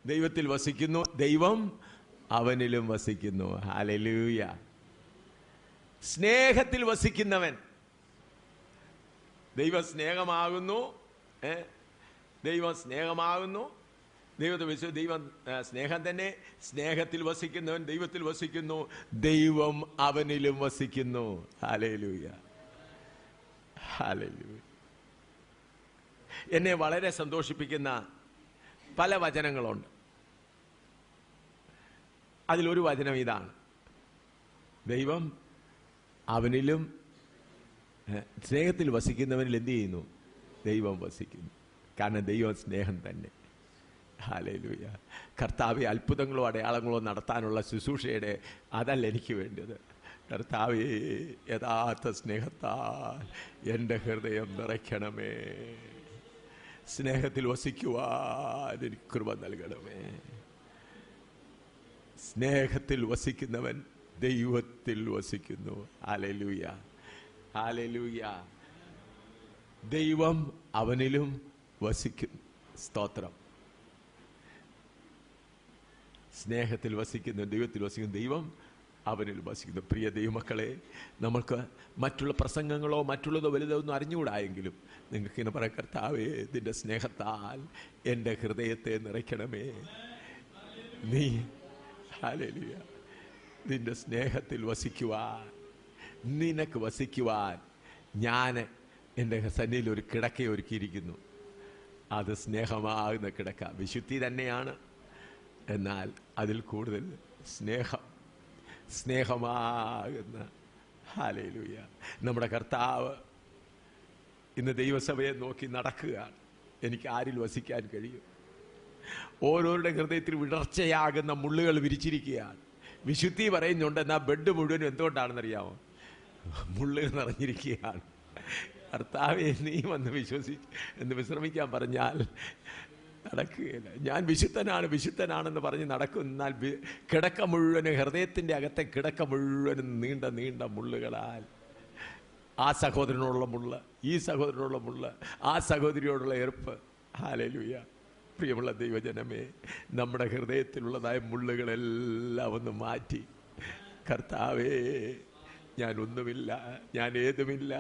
ദൈവത്തിൽ വസിക്കുന്നു, ദൈവം അവനിലും വസിക്കുന്നു. ഹല്ലേലൂയ. സ്നേഹത്തിൽ വസിക്കുന്നവൻ, ദൈവം സ്നേഹമാകുന്നു. ദൈവം സ്നേഹമാകുന്നു. ദൈവം സ്നേഹം തന്നെ. സ്നേഹത്തിൽ വസിക്കുന്നവൻ ദൈവത്തിൽ വസിക്കുന്നു, ദൈവം അവനിലും വസിക്കുന്നു. Hallelujah, hallelujah. എന്നെ വളരെ സന്തോഷിപ്പിക്കുന്ന പല വചനങ്ങളുണ്ട്. അതിലൊരു വചനം ഇതാണ്: ദൈവം അവനിലും, സ്നേഹത്തിൽ വസിക്കുന്നവനിൽ എന്ത് ചെയ്യുന്നു? ദൈവം വസിക്കുന്നു. കാരണം ദൈവം സ്നേഹം തന്നെ. ഹല്ലേലൂയ. കർത്താവേ, അത്ഭുതങ്ങളോ അടയാളങ്ങളോ നടത്താനുള്ള ശുശ്രൂഷയുടെ അതല്ല എനിക്ക് വേണ്ടത്. കർത്താവേ, യഥാർത്ഥ സ്നേഹത്താൽ എൻ്റെ ഹൃദയം നിറയ്ക്കണമേ. സ്നേഹത്തിൽ വസിക്കുവാൻ എനിക്ക് കൃപ നൽകണമേ. സ്നേഹത്തിൽ വസിക്കുന്നവൻ ദൈവത്തിൽ വസിക്കുന്നു. Hallelujah, hallelujah. ദൈവം അവനിലും വസിക്കും. സ്തോത്രം. സ്നേഹത്തിൽ വസിക്കുന്നു, ദൈവത്തിൽ വസിക്കുന്നു, ദൈവം അവനിൽ വസിക്കുന്നു. പ്രിയ ദൈവമക്കളെ, നമുക്ക് മറ്റുള്ള പ്രസംഗങ്ങളോ മറ്റുള്ളതോ വലുതോ ഒന്നും അറിഞ്ഞുകൂടായെങ്കിലും നിങ്ങൾക്കിങ്ങനെ പറയാം: കർത്താവേ, നിന്റെ സ്നേഹത്താൽ എൻ്റെ ഹൃദയത്തെ നിറയ്ക്കണമേ. നീ, ഹല്ലേലൂയ, നിന്റെ സ്നേഹത്തിൽ വസിക്കുവാൻ, നിനക്ക് വസിക്കുവാൻ ഞാൻ എൻ്റെ സന്നിധിയിൽ ഒരു കിടക്ക ഒരുക്കിയിരിക്കുന്നു. അത് സ്നേഹമാകുന്ന കിടക്ക. വിശുദ്ധി തന്നെയാണ്, എന്നാൽ അതിൽ കൂടുതൽ സ്നേഹമാകുന്ന, ഹല്ലേലൂയ, നമ്മുടെ കർത്താവ് ഇന്ന് ദൈവസഭയെ നോക്കി നടക്കുകയാണ്. എനിക്ക് ആരിൽ വസിക്കാൻ കഴിയും? ഓരോരുടെ ഹൃദയത്തിൽ വിടർച്ചയാകുന്ന മുള്ളുകൾ വിരിച്ചിരിക്കുകയാണ്. വിശുദ്ധി പറയുന്നുണ്ട്, എന്നാൽ ബെഡ് മുഴുവനും എന്തുകൊണ്ടാണെന്നറിയാമോ? മുള്ളുകൾ നിറഞ്ഞിരിക്കുകയാണ്. കർത്താവേ, നീ വന്ന് എന്ന് വിശ്രമിക്കാൻ പറഞ്ഞാൽ നടക്കുകയില്ല. ഞാൻ വിശുദ്ധനാണെന്ന് പറഞ്ഞ് നടക്കും. എന്നാൽ കിടക്ക മുഴുവനും, ഹൃദയത്തിൻ്റെ അകത്തെ കിടക്ക മുഴുവനും നീണ്ട നീണ്ട മുള്ളുകളാൽ, ആ സഹോദരനോടുള്ള മുള്ള, ഈ സഹോദരനോടുള്ള മുള്ള, ആ സഹോദരിയോടുള്ള എറുപ്പ്. ഹല്ലേലൂയ. പ്രിയമുള്ള ദൈവജനമേ, നമ്മുടെ ഹൃദയത്തിലുള്ളതായ മുള്ളുകളെല്ലാം ഒന്ന് മാറ്റി, കർത്താവേ, ഞാൻ ഒന്നുമില്ല, ഞാൻ ഏതുമില്ല,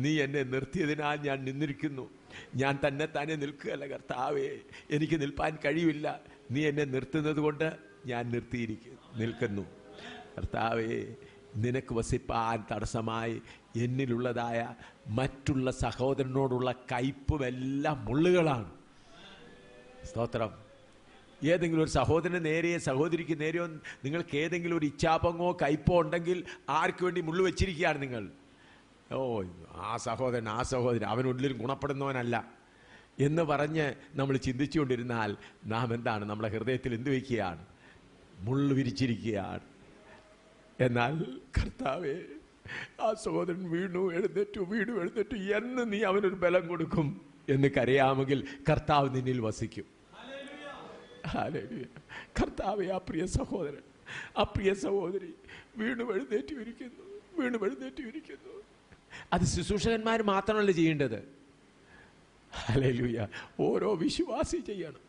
നീ എന്നെ നിർത്തിയതിനാൽ ഞാൻ നിന്നിരിക്കുന്നു. ഞാൻ തന്നെ നിൽക്കുകയല്ല കർത്താവേ, എനിക്ക് നിൽപ്പാൻ കഴിയില്ല. നീ എന്നെ നിർത്തുന്നത് കൊണ്ട് ഞാൻ നിൽക്കുന്നു. കർത്താവേ, നിനക്ക് വസിപ്പാൻ തടസ്സമായി എന്നിലുള്ളതായ മറ്റുള്ള സഹോദരനോടുള്ള കയ്പുമെല്ലാം മുള്ളുകളാണ്. സ്തോത്രം. ഏതെങ്കിലും ഒരു സഹോദരന് നേരെയോ സഹോദരിക്ക് നേരെയോ നിങ്ങൾക്ക് ഏതെങ്കിലും ഒരു ഇച്ഛാപങ്ങോ കയ്പോ ഉണ്ടെങ്കിൽ ആർക്ക് വേണ്ടി മുള്ളു വെച്ചിരിക്കുകയാണ് നിങ്ങൾ? ആ സഹോദരൻ അവനുള്ളിൽ ഗുണപ്പെടുന്നവനല്ല എന്ന് പറഞ്ഞ് നമ്മൾ ചിന്തിച്ചുകൊണ്ടിരുന്നാൽ നാം എന്താണ്? നമ്മുടെ ഹൃദയത്തിൽ എന്ത് വയ്ക്കുകയാണ്? മുള്ളു വിരിച്ചിരിക്കുകയാണ്. എന്നാൽ കർത്താവേ, ആ സഹോദരൻ വീണു എഴുന്നേറ്റു എന്ന് നീ അവനൊരു ബലം കൊടുക്കും എന്ന് കരയാമെങ്കിൽ കർത്താവ് നിന്നിൽ വസിക്കും. ഹല്ലേലൂയ. കർത്താവേ, ആ പ്രിയ സഹോദരൻ, ആ പ്രിയ സഹോദരി വീണു എഴുന്നേറ്റിരിക്കുന്നു. അത് ശുശ്രൂഷകന്മാർ മാത്രമല്ല ചെയ്യേണ്ടത്. ഹല്ലേലൂയ. ഓരോ വിശ്വാസി ചെയ്യണം,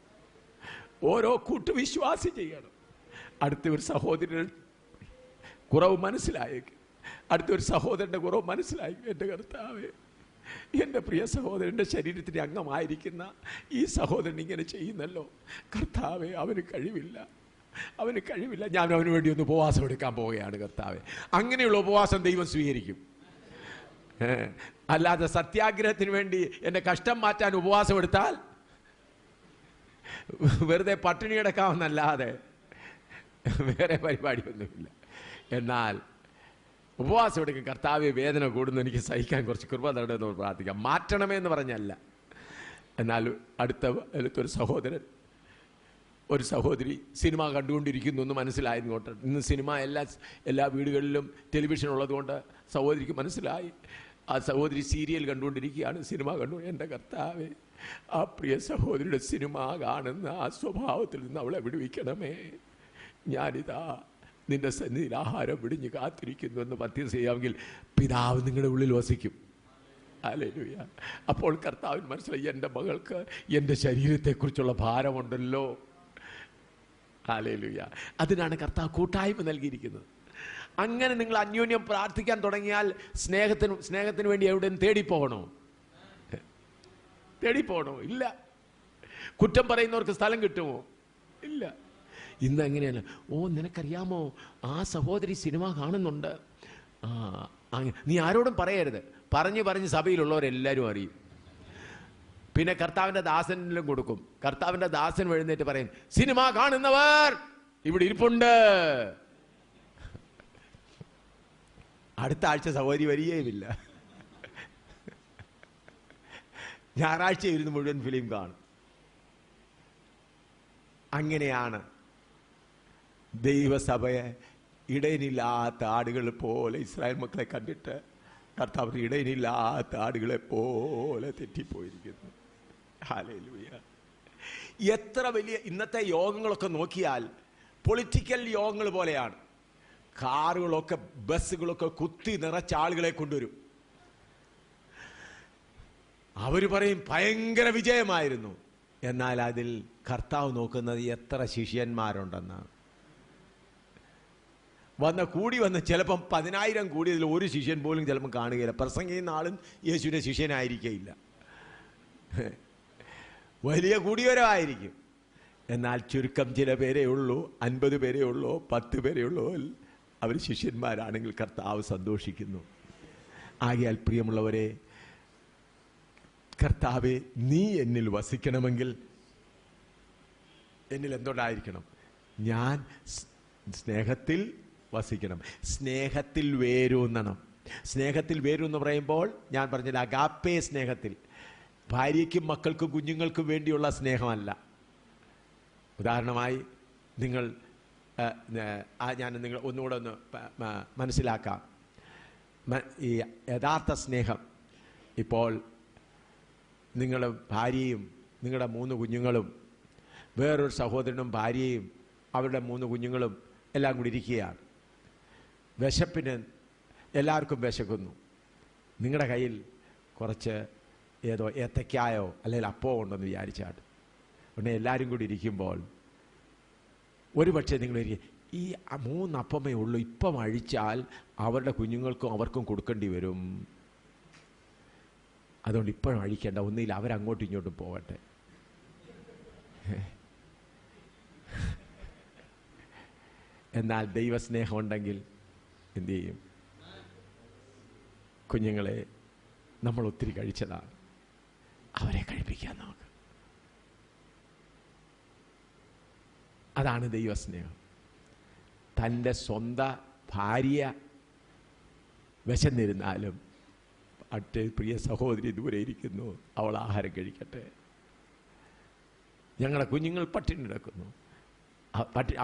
ഓരോ കൂട്ടുവിശ്വാസി ചെയ്യണം. അടുത്ത ഒരു സഹോദരൻ കുറവ് മനസ്സിലായേക്കും, അടുത്തൊരു സഹോദരൻ്റെ കുറവ് മനസ്സിലായേക്കും. എൻ്റെ കർത്താവേ, എൻ്റെ പ്രിയ സഹോദരൻ്റെ ശരീരത്തിൻ്റെ അംഗമായിരിക്കുന്ന ഈ സഹോദരൻ ഇങ്ങനെ ചെയ്യുന്നല്ലോ. കർത്താവേ, അവന് കഴിവില്ല. ഞാൻ അവന് വേണ്ടി ഒന്ന് ഉപവാസം എടുക്കാൻ പോവുകയാണ് കർത്താവേ. അങ്ങനെയുള്ള ഉപവാസം ദൈവം സ്വീകരിക്കും. അല്ലാതെ സത്യാഗ്രഹത്തിന് വേണ്ടി എൻ്റെ കഷ്ടം മാറ്റാൻ ഉപവാസം എടുത്താൽ വെറുതെ പട്ടിണി കിടക്കാമെന്നല്ലാതെ വേറെ പരിപാടിയൊന്നുമില്ല. എന്നാൽ ഉപവാസം എടുക്കും. കർത്താവെ, വേദന കൂടുന്നു, എനിക്ക് സഹിക്കാൻ കുറച്ച് കൃപ തരണമെന്ന് പ്രാർത്ഥിക്കാം. മാറ്റണമേ എന്ന് പറഞ്ഞല്ല. എന്നാൽ അടുത്തൊരു സഹോദരൻ, ഒരു സഹോദരി സിനിമ കണ്ടുകൊണ്ടിരിക്കുന്നു എന്ന് മനസ്സിലായതുകൊണ്ട്, ഇന്ന് സിനിമ എല്ലാ വീടുകളിലും ടെലിവിഷൻ ഉള്ളതുകൊണ്ട് സഹോദരിക്ക് മനസ്സിലായി. ആ സഹോദരി സീരിയൽ കണ്ടുകൊണ്ടിരിക്കുകയാണ്, സിനിമ എൻ്റെ കർത്താവേ, ആ പ്രിയ സഹോദരിയുടെ സിനിമ കാണുന്ന ആ സ്വഭാവത്തിൽ നിന്ന് അവളെ വിടുവിക്കണമേ. ഞാനിതാ നിന്റെ സന്നിധിയിൽ ആഹാരം വിടിഞ്ഞ് കാത്തിരിക്കുന്നു എന്ന് പത്യം ചെയ്യാമെങ്കിൽ പിതാവ് നിങ്ങളുടെ ഉള്ളിൽ വസിക്കും. ഹല്ലേലൂയ. അപ്പോൾ കർത്താവിന് മനസ്സിലായി, എൻ്റെ മകൾക്ക് എൻ്റെ ശരീരത്തെക്കുറിച്ചുള്ള ഭാരമുണ്ടല്ലോ. ഹല്ലേലൂയ. അതിനാണ് കർത്താവ് കൂട്ടായ്മ നൽകിയിരിക്കുന്നത്. അങ്ങനെ നിങ്ങൾ അന്യോന്യം പ്രാർത്ഥിക്കാൻ തുടങ്ങിയാൽ സ്നേഹത്തിന് വേണ്ടി എവിടെയും തേടിപ്പോകണോ? ഇല്ല. കുറ്റം പറയുന്നവർക്ക് സ്ഥലം കിട്ടുമോ? ഇല്ല. ഇന്ന് എങ്ങനെയാണ്? നിനക്കറിയാമോ, ആ സഹോദരി സിനിമ കാണുന്നുണ്ട്. നീ ആരോടും പറയരുത്. പറഞ്ഞ് സഭയിലുള്ളവരെല്ലാവരും അറിയും. പിന്നെ കർത്താവിൻ്റെ ദാസനിലും കൊടുക്കും. കർത്താവിൻ്റെ ദാസൻ എഴുന്നേറ്റ് പറയും, സിനിമ കാണുന്നവർ ഇവിടെ ഇരിപ്പുണ്ട്. അടുത്ത ആഴ്ച സഹോദരി വരികയുമില്ല. ഞായറാഴ്ച ഇരുന്ന് മുഴുവൻ ഫിലിം കാണും. അങ്ങനെയാണ് ദൈവസഭയെ ഇടയനില്ലാത്ത ആടുകൾ പോലെ ഇസ്രായേൽ മക്കളെ കണ്ടിട്ട് കർത്താവ് ഇടയനില്ലാത്ത ആടുകളെ പോലെ തെറ്റിപ്പോയിരിക്കുന്നു. ഹല്ലേലൂയ. എത്ര വലിയ ഇന്നത്തെ യോഗങ്ങളൊക്കെ നോക്കിയാൽ പൊളിറ്റിക്കൽ യോഗങ്ങൾ പോലെയാണ്. കാറുകളൊക്കെ ബസ്സുകളൊക്കെ കുത്തി നിറച്ച ആളുകളെ കൊണ്ടുവരും. അവർ പറയും ഭയങ്കര വിജയമായിരുന്നു. എന്നാൽ അതിൽ കർത്താവ് നോക്കുന്നത് എത്ര ശിഷ്യന്മാരുണ്ടെന്നാണ്. കൂടി വന്ന് ചിലപ്പം 10,000 കൂടിയതിൽ ഒരു ശിഷ്യൻ പോലും ചിലപ്പം കാണുകയില്ല. പ്രസംഗിക്കുന്ന ആളും യേശുവിൻ്റെ ശിഷ്യനായിരിക്കയില്ല. വലിയ കൂടിയവരോ ആയിരിക്കും. എന്നാൽ ചുരുക്കം ചില പേരേ ഉള്ളൂ, 50 പേരേ ഉള്ളൂ, 10 പേരേ ഉള്ളൂ. അവർ ശിഷ്യന്മാരാണെങ്കിൽ കർത്താവ് സന്തോഷിക്കുന്നു. ആകയാൽ പ്രിയമുള്ളവരെ, കർത്താവെ നീ എന്നിൽ വസിക്കണമെങ്കിൽ എന്നിൽ എന്തുകൊണ്ടായിരിക്കണം? ഞാൻ സ്നേഹത്തിൽ വസിക്കണം. സ്നേഹത്തിൽ വേരൂന്നണം. സ്നേഹത്തിൽ വേരൂന്ന് പറയുമ്പോൾ ഞാൻ പറഞ്ഞില്ല, അഗാപ്പേ സ്നേഹത്തിൽ. ഭാര്യയ്ക്കും മക്കൾക്കും കുഞ്ഞുങ്ങൾക്കും വേണ്ടിയുള്ള സ്നേഹമല്ല. ഉദാഹരണമായി നിങ്ങൾ ഒന്നുകൂടെ ഒന്ന് മനസ്സിലാക്കാം. ഈ യഥാർത്ഥ സ്നേഹം, ഇപ്പോൾ നിങ്ങളുടെ ഭാര്യയും നിങ്ങളുടെ 3 കുഞ്ഞുങ്ങളും വേറൊരു സഹോദരനും ഭാര്യയും അവരുടെ 3 കുഞ്ഞുങ്ങളും എല്ലാം കൂടി ഇരിക്കുകയാണ്. വിശപ്പിന് എല്ലാവർക്കും വിശക്കുന്നു. നിങ്ങളുടെ കയ്യിൽ കുറച്ച് ഏതോ ഏത്തക്കായോ അല്ലെങ്കിൽ അപ്പോ ഉണ്ടെന്ന് വിചാരിച്ചാട്ട് ഉടനെ എല്ലാവരും കൂടി ഇരിക്കുമ്പോൾ ഒരു പക്ഷേ നിങ്ങൾ ഈ 3 അപ്പമേ ഉള്ളൂ, ഇപ്പം അഴിച്ചാൽ അവരുടെ കുഞ്ഞുങ്ങൾക്കും അവർക്കും കൊടുക്കേണ്ടി വരും, അതുകൊണ്ട് ഇപ്പോഴും അഴിക്കേണ്ട, ഒന്നില്ല അവരങ്ങോട്ടും ഇങ്ങോട്ടും പോകട്ടെ. എന്നാൽ ദൈവസ്നേഹം ഉണ്ടെങ്കിൽ എന്തു ചെയ്യും? കുഞ്ഞുങ്ങളെ നമ്മൾ ഒത്തിരി കഴിച്ചതാണ്, അവരെ കഴിപ്പിക്കാൻ നമുക്ക്. അതാണ് ദൈവസ്നേഹം. തൻ്റെ സ്വന്തം ഭാര്യ വിശന്നിരുന്നാലും പ്രിയ സഹോദരി ദൂരെ ഇരിക്കുന്നു, അവൾ ആഹാരം കഴിക്കട്ടെ. ഞങ്ങളുടെ കുഞ്ഞുങ്ങൾ പട്ടിണി കിടക്കുന്നു,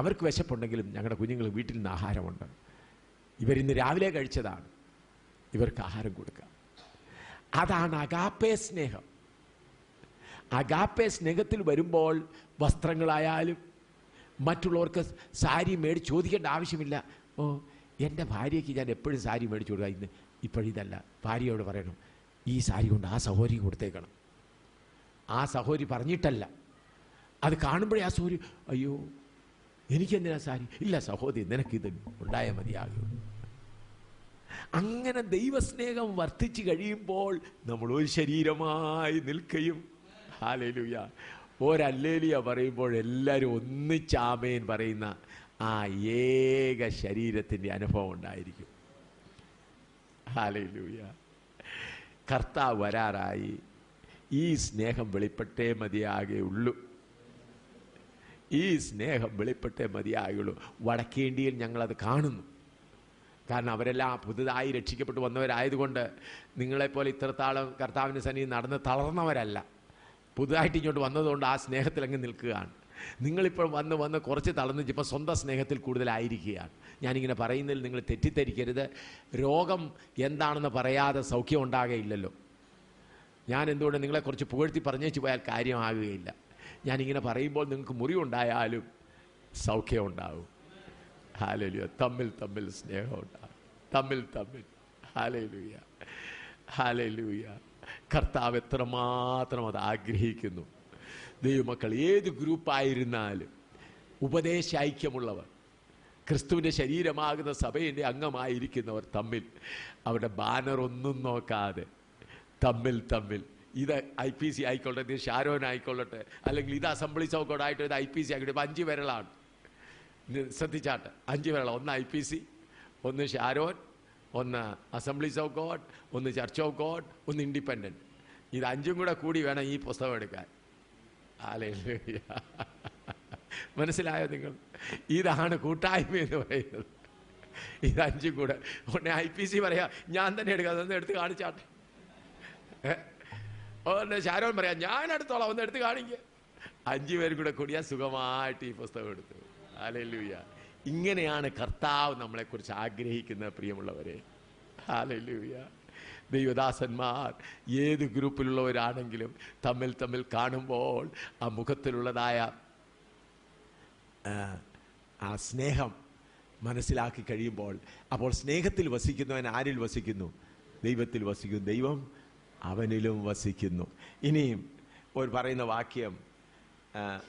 അവർക്ക് വിശപ്പുണ്ടെങ്കിലും ഞങ്ങളുടെ കുഞ്ഞുങ്ങൾ വീട്ടിൽ നിന്ന് ആഹാരമുണ്ട്. ഇവരിന്ന് രാവിലെ കഴിച്ചതാണ്, ഇവർക്ക് ആഹാരം കൊടുക്കാം. അതാണ് അഗാപ്പേ സ്നേഹം. അഗാപ്പേ സ്നേഹത്തിൽ വരുമ്പോൾ വസ്ത്രങ്ങളായാലും മറ്റുള്ളവർക്ക് സാരി മേടിച്ച് ചോദിക്കേണ്ട ആവശ്യമില്ല. എൻ്റെ ഭാര്യയ്ക്ക് ഞാൻ എപ്പോഴും സാരി മേടിച്ചു കൊടുക്കുക, ഇന്ന് ഇപ്പോഴിതല്ല. ഭാര്യയോട് പറയണം, ഈ സാരി കൊണ്ട് ആ സഹോദരി കൊടുത്തേക്കണം. ആ സഹോദരി പറഞ്ഞിട്ടല്ല, അത് കാണുമ്പോഴേ ആ സഹോദരി, അയ്യോ എനിക്കെന്തിനാ സാരി? ഇല്ല സഹോദരി, നിനക്കിത് ഉണ്ടായാൽ മതിയാകും. അങ്ങനെ ദൈവസ്നേഹം വർദ്ധിച്ചു കഴിയുമ്പോൾ നമ്മൾ ഒരു ശരീരമായി നിൽക്കുകയും, ഹല്ലേലൂയ, ഒരല്ലേലൂയ പറയുമ്പോൾ എല്ലാവരും ഒന്നിച്ചാമേൻ പറയുന്ന ആ ഏക ശരീരത്തിൻ്റെ അനുഭവം ഉണ്ടായിരിക്കും. ഹല്ലേലൂയ. കർത്താവ് വരാറായി. ഈ സ്നേഹം വെളിപ്പെട്ടേ മതിയാകുള്ളൂ. ഈ സ്നേഹം വെളിപ്പെട്ടേ മതിയാകുള്ളൂ. വടക്കേണ്ടിയിൽ ഞങ്ങളത് കാണുന്നു. കാരണം അവരെല്ലാം പുതുതായി രക്ഷിക്കപ്പെട്ട് വന്നവരായതുകൊണ്ട് നിങ്ങളെപ്പോലെ ഇത്രത്താളം കർത്താവിൻ്റെ സന്നിധി നടന്ന് തളർന്നവരല്ല. പുതുതായിട്ട് ഇങ്ങോട്ട് വന്നതുകൊണ്ട് ആ സ്നേഹത്തിലങ്ങ് നിൽക്കുകയാണ്. നിങ്ങളിപ്പോൾ വന്ന് കുറച്ച് തളർന്ന് ഇപ്പോൾ സ്വന്തം സ്നേഹത്തിൽ കൂടുതലായിരിക്കുകയാണ്. ഞാനിങ്ങനെ പറയുന്നതിൽ നിങ്ങൾ തെറ്റിദ്ധരിക്കരുത്. രോഗം എന്താണെന്ന് പറയാതെ സൗഖ്യം ഉണ്ടാകുകയില്ലല്ലോ. ഞാൻ എന്തുകൊണ്ട് നിങ്ങളെക്കുറിച്ച് പുകഴ്ത്തി പറഞ്ഞേച്ചു പോയാൽ കാര്യമാകുകയില്ല. ഞാനിങ്ങനെ പറയുമ്പോൾ നിങ്ങൾക്ക് മുറിവുണ്ടായാലും സൗഖ്യം ഉണ്ടാവും. ഹല്ലേലൂയ. തമ്മിൽ സ്നേഹം ഉണ്ടാകും. തമ്മിൽ. ഹല്ലേലൂയ. ഹല്ലേലൂയ. കർത്താവ് എത്രമാത്രം അത് ആഗ്രഹിക്കുന്നു. ദൈവമക്കൾ ഏത് ഗ്രൂപ്പായിരുന്നാലും ഉപദേശ ഐക്യമുള്ളവർ, ക്രിസ്തുവിൻ്റെ ശരീരമാകുന്ന സഭയുടെ അംഗമായിരിക്കുന്നവർ തമ്മിൽ അവരുടെ ബാനർ ഒന്നും നോക്കാതെ തമ്മിൽ ഇത് IPC ആയിക്കൊള്ളട്ടെ, ഇത് ഷാരോൻ ആയിക്കൊള്ളട്ടെ, അല്ലെങ്കിൽ ഇത് അസംബ്ലീസ് ഓഫ് ഗോഡ് ആയിട്ട് ഇത് IPC ആയിക്കോട്ടെ. ഇപ്പം 5 വിരലാണ്, ശ്രദ്ധിച്ചാട്ടെ. 5 വിരള. ഒന്ന് IPC, ഒന്ന് ഷാരോൻ, ഒന്ന് അസംബ്ലീസ് ഓഫ് ഗോഡ്, ഒന്ന് ചർച്ച് ഓഫ് ഗോഡ്, ഒന്ന് ഇൻഡിപെൻഡൻറ്റ്. ഇത് 5ഉം കൂടെ കൂടി വേണം ഈ പുസ്തകം എടുക്കാൻ. ഹല്ലേലൂയ. മനസ്സിലായോ നിങ്ങൾ? ഇതാണ് കൂട്ടായ്മ എന്ന് പറയുന്നത്. ഇത് 5ഉം കൂടെ. ഉടനെ IPC പറയാ ഞാൻ തന്നെ എടുക്കാം, അതൊന്ന് എടുത്ത് കാണിച്ചാട്ടെ. ഷാരോൻ പറയാം ഞാൻ എടുത്തോളാം, ഒന്ന് എടുത്ത് കാണിക്കുക. 5 പേരും കൂടെ കൂടിയാൽ സുഖമായിട്ട് ഈ പുസ്തകം എടുത്തു. ഹല്ലേലൂയ. ഇങ്ങനെയാണ് കർത്താവ് നമ്മളെക്കുറിച്ച് ആഗ്രഹിക്കുന്ന പ്രിയമുള്ളവരെ. ഹല്ലേലൂയ. ദൈവദാസന്മാർ ഏത് ഗ്രൂപ്പിലുള്ളവരാണെങ്കിലും തമ്മിൽ കാണുമ്പോൾ ആ മുഖത്തിലുള്ളതായ ആ സ്നേഹം മനസ്സിലാക്കി കഴിയുമ്പോൾ, അപ്പോൾ സ്നേഹത്തിൽ വസിക്കുന്നവൻ ആരിൽ വസിക്കുന്നു? ദൈവത്തിൽ വസിക്കുന്നു. ദൈവം അവനിലും വസിക്കുന്നു. ഇനിയും ഒരു പറയുന്ന വാക്യം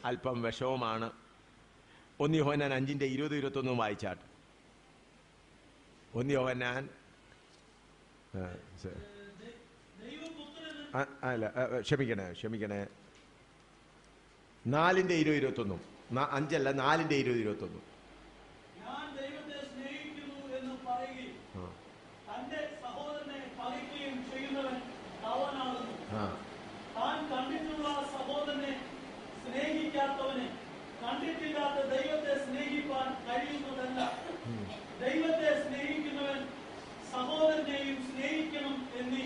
അല്പം വിഷമമാണ്. 1 യോഹന്നാൻ 5:20-21 വായിച്ചാട്ട്. 1 യോഹന്നാൻ അല്ല, ക്ഷമിക്കണേ 4:20-21. 5 അല്ല, 4:20-21. കണ്ടിട്ടില്ലാത്ത ദൈവത്തെ സ്നേഹിപ്പാൻ കഴിയുന്നതല്ല. ദൈവത്തെ സ്നേഹിക്കുന്നവൻ സഹോദരനെയും സ്നേഹിക്കണം എന്നീ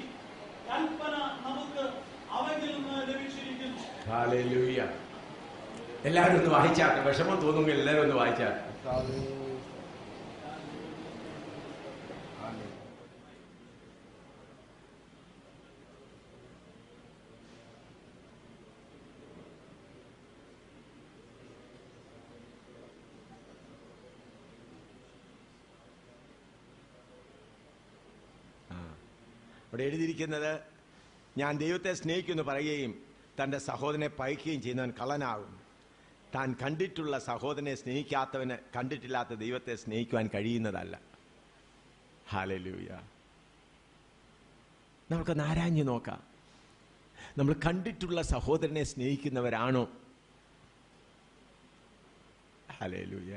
കൽപ്പന നമുക്ക് അവനിൽ നിന്ന് ലഭിച്ചിരിക്കുന്നു. ഹല്ലേലൂയ. എല്ലാവരും ഒന്ന് വായിച്ചാട്ടെ. വിഷമം തോന്നുമെങ്കിൽ എല്ലാവരും ഒന്ന് വായിച്ചാട്ടെ. അവിടെ എഴുതിയിരിക്കുന്നത്, ഞാൻ ദൈവത്തെ സ്നേഹിക്കുമെന്ന് പറയുകയും തൻ്റെ സഹോദരനെ പഴിക്കുകയും ചെയ്യുന്നവൻ കള്ളനാകും. താൻ കണ്ടിട്ടുള്ള സഹോദരനെ സ്നേഹിക്കാത്തവന് കണ്ടിട്ടില്ലാത്ത ദൈവത്തെ സ്നേഹിക്കുവാൻ കഴിയുന്നതല്ല. ഹല്ലേലൂയ. നമുക്കൊന്ന് ആരാഞ്ഞു നോക്കാം. നമ്മൾ കണ്ടിട്ടുള്ള സഹോദരനെ സ്നേഹിക്കുന്നവരാണോ? ഹല്ലേലൂയ.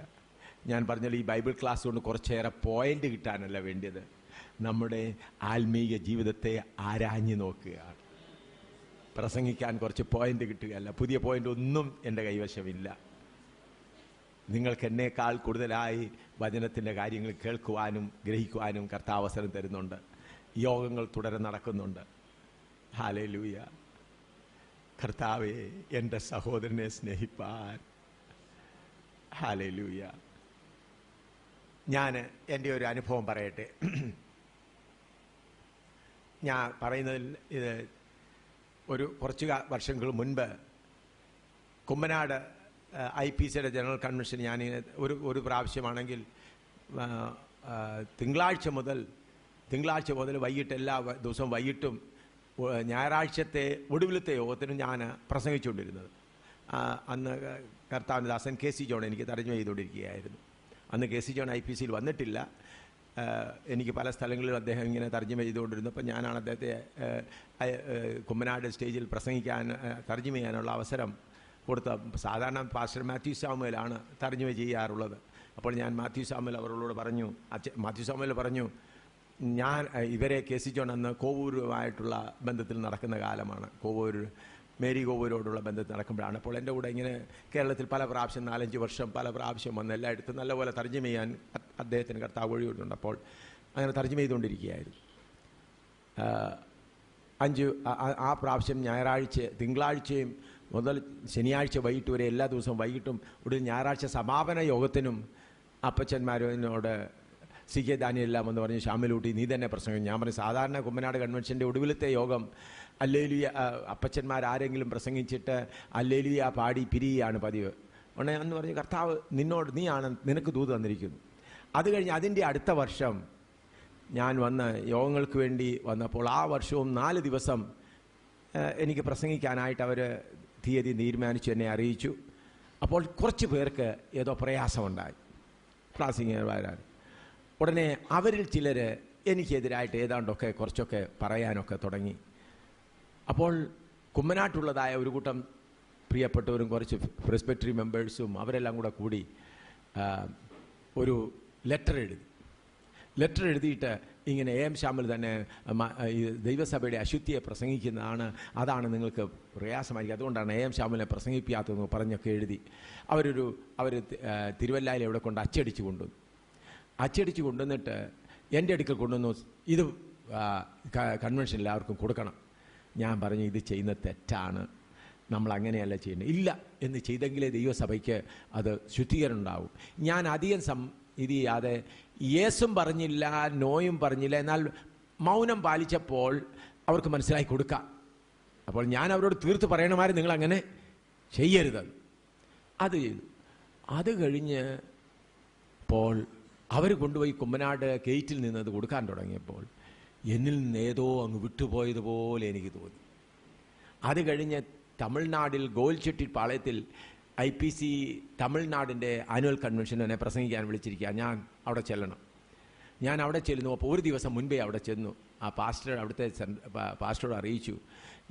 ഞാൻ പറഞ്ഞാൽ ഈ ബൈബിൾ ക്ലാസ് കൊണ്ട് കുറച്ചേറെ പോയിന്റ് കിട്ടാനല്ല വേണ്ടിയത്, നമ്മുടെ ആത്മീയ ജീവിതത്തെ ആരാഞ്ഞു നോക്കുകയാണ്. പ്രസംഗിക്കാൻ കുറച്ച് പോയിന്റ് കിട്ടുകയല്ല. പുതിയ പോയിന്റ് ഒന്നും എൻ്റെ കൈവശമില്ല. നിങ്ങൾക്ക് എന്നേക്കാൾ കൂടുതലായി വചനത്തിൻ്റെ കാര്യങ്ങൾ കേൾക്കുവാനും ഗ്രഹിക്കുവാനും കർത്താവ് അവസരം തരുന്നുണ്ട്. യോഗങ്ങൾ തുടരെ നടക്കുന്നുണ്ട്. ഹല്ലേലൂയ. കർത്താവേ, എൻ്റെ സഹോദരനെ സ്നേഹിപ്പാൻ. ഹല്ലേലൂയ. ഞാൻ എൻ്റെ ഒരു അനുഭവം പറയട്ടെ. ഞാൻ പറയുന്നതിൽ ഇത് കുറച്ച് വർഷങ്ങൾ മുൻപ് കുമ്മനാട് IPCയുടെ ജനറൽ കൺവെൻഷൻ ഞാൻ ഒരു പ്രാവശ്യമാണെങ്കിൽ തിങ്കളാഴ്ച മുതൽ വൈകിട്ട് എല്ലാ ദിവസവും വൈകിട്ടും ഞായറാഴ്ചത്തെ ഒടുവിലത്തെ യോഗത്തിനും ഞാൻ പ്രസംഗിച്ചുകൊണ്ടിരുന്നത്. അന്ന് കർത്താവിൻ്റെ ദാസൻ KC ജോൺ എനിക്ക് തർജ്ജമ ചെയ്തുകൊണ്ടിരിക്കുകയായിരുന്നു. അന്ന് KC ജോൺ IPCയിൽ വന്നിട്ടില്ല. എനിക്ക് പല സ്ഥലങ്ങളിലും അദ്ദേഹം ഇങ്ങനെ തർജ്ജമ ചെയ്തുകൊണ്ടിരുന്നു. അപ്പം ഞാനാണ് അദ്ദേഹത്തെ കുമ്മനാട് സ്റ്റേജിൽ പ്രസംഗിക്കാൻ തർജ്ജമ ചെയ്യാനുള്ള അവസരം കൊടുത്ത. സാധാരണ പാസ്റ്റർ മാത്യു സാമുവേലാണ് തർജ്ജമ ചെയ്യാറുള്ളത്. അപ്പോൾ ഞാൻ മാത്യു സാമുവേൽ അവരോട് പറഞ്ഞു, മാത്യു സാമുവേൽ പറഞ്ഞു, ഞാൻ ഇവരെ KC ജോൺ അന്ന് കോവൂരുമായിട്ടുള്ള ബന്ധത്തിൽ നടക്കുന്ന കാലമാണ്. മേരി കോവൂരോടുള്ള ബന്ധത്തിൽ നടക്കുമ്പോഴാണ്. അപ്പോൾ എൻ്റെ കൂടെ ഇങ്ങനെ കേരളത്തിൽ പല പ്രാവശ്യം 4-5 വർഷം പല പ്രാവശ്യം വന്ന് എല്ലായിടത്തും നല്ലപോലെ തർജ്ജമ ചെയ്യാൻ അദ്ദേഹത്തിന് കർത്താവ് വഴിയുണ്ട്. അപ്പോൾ അങ്ങനെ തർജ്ജമ ചെയ്തുകൊണ്ടിരിക്കുകയായിരുന്നു. ആ പ്രാവശ്യം തിങ്കളാഴ്ചയും മുതൽ ശനിയാഴ്ച വൈകിട്ട് വരെ എല്ലാ ദിവസവും വൈകിട്ടും ഒരു ഞായറാഴ്ച സമാപന യോഗത്തിനും അപ്പച്ചന്മാരോട് CK ദാനിയെല്ലാം എന്ന് പറഞ്ഞ് ഷാമിലൂട്ടി നീ തന്നെ പ്രസംഗം. ഞാൻ പറഞ്ഞു, സാധാരണ കുമ്മനാട് കൺവെൻഷൻ്റെ ഒടുവിലത്തെ യോഗം അല്ലേലൂയ അപ്പച്ചന്മാരാരെങ്കിലും പ്രസംഗിച്ചിട്ട് അല്ലേലൂയ പാടി പിരിയാണ് പതിവ്. ഉടനെ അന്ന് പറഞ്ഞു, കർത്താവ് നിനക്ക് ദൂത് തന്നിരിക്കുന്നു. അത് കഴിഞ്ഞ് അതിൻ്റെ അടുത്ത വർഷം ഞാൻ വന്ന് യോഗങ്ങൾക്ക് വേണ്ടി വന്നപ്പോൾ ആ വർഷവും 4 ദിവസം എനിക്ക് പ്രസംഗിക്കാനായിട്ട് അവർ തീയതി തീരുമാനിച്ചു എന്നെ അറിയിച്ചു. അപ്പോൾ കുറച്ച് പേർക്ക് ഏതോ പ്രയാസമുണ്ടായി പ്രാസംഗികന്മാരാണ്. ഉടനെ അവരിൽ ചിലർ എനിക്കെതിരായിട്ട് ഏതാണ്ടൊക്കെ കുറച്ചൊക്കെ പറയാനൊക്കെ തുടങ്ങി. അപ്പോൾ കുമ്മനാട്ടുള്ളതായ ഒരു കൂട്ടം പ്രിയപ്പെട്ടവരും കുറച്ച് പ്രെസ്ബിറ്ററി മെമ്പേഴ്സും അവരെല്ലാം കൂടി ഒരു ലെറ്റർ എഴുതിയിട്ട് ഇങ്ങനെ എം ഷാമിൽ തന്നെ ഈ ദൈവസഭയുടെ അശുദ്ധിയെ പ്രസംഗിക്കുന്നതാണ്, അതാണ് നിങ്ങൾക്ക് പ്രയാസമായിരിക്കും, അതുകൊണ്ടാണ് എം ഷാമിലെ പ്രസംഗിപ്പിക്കാത്തതെന്ന് പറഞ്ഞൊക്കെ എഴുതി അവർ തിരുവല്ലയിൽ എവിടെ കൊണ്ട് അച്ചടിച്ച് കൊണ്ടുവന്നിട്ട് എൻ്റെ അടുക്കൽ കൊണ്ടുവന്നു. ഇത് കൺവെൻഷൻ എല്ലാവർക്കും കൊടുക്കണം. ഞാൻ പറഞ്ഞു ഇത് ചെയ്യുന്ന തെറ്റാണ്, നമ്മൾ അങ്ങനെയല്ല ചെയ്യുന്നത്. ഇല്ല എന്ന് ചെയ്തെങ്കിലേ ദൈവസഭയ്ക്ക് അത് ശുദ്ധീകരണം ഉണ്ടാവും. ഞാൻ അധികം ഇത് ചെയ്യാതെ യേസും പറഞ്ഞില്ല നോയും പറഞ്ഞില്ല, എന്നാൽ മൗനം പാലിച്ചപ്പോൾ അവർക്ക് മനസ്സിലാക്കി കൊടുക്കാം. അപ്പോൾ ഞാൻ അവരോട് തീർത്ത് പറയണമാര് നിങ്ങൾ അങ്ങനെ ചെയ്യരുത്. അത് ചെയ്തു. അത് കഴിഞ്ഞ് അപ്പോൾ അവർ കൊണ്ടുപോയി കുമ്മനാട് ഗേറ്റിൽ നിന്നത് കൊടുക്കാൻ തുടങ്ങിയപ്പോൾ എന്നിൽ നിന്ന് ഏതോ അങ്ങ് വിട്ടുപോയതുപോലെ എനിക്ക് തോന്നി. അത് കഴിഞ്ഞ് തമിഴ്നാട്ടിൽ ഗോൽച്ചെട്ടിപ്പാളയത്തിൽ IPC തമിഴ്നാടിൻ്റെ ആനുവൽ കൺവെൻഷൻ എന്നെ പ്രസംഗിക്കാൻ വിളിച്ചിരിക്കുക. ഞാൻ അവിടെ ചെല്ലണം. ഞാൻ അവിടെ ചെല്ലുന്നു. അപ്പോൾ ഒരു ദിവസം മുൻപേ അവിടെ ചെന്നു. ആ അവിടുത്തെ പാസ്റ്ററോട് അറിയിച്ചു,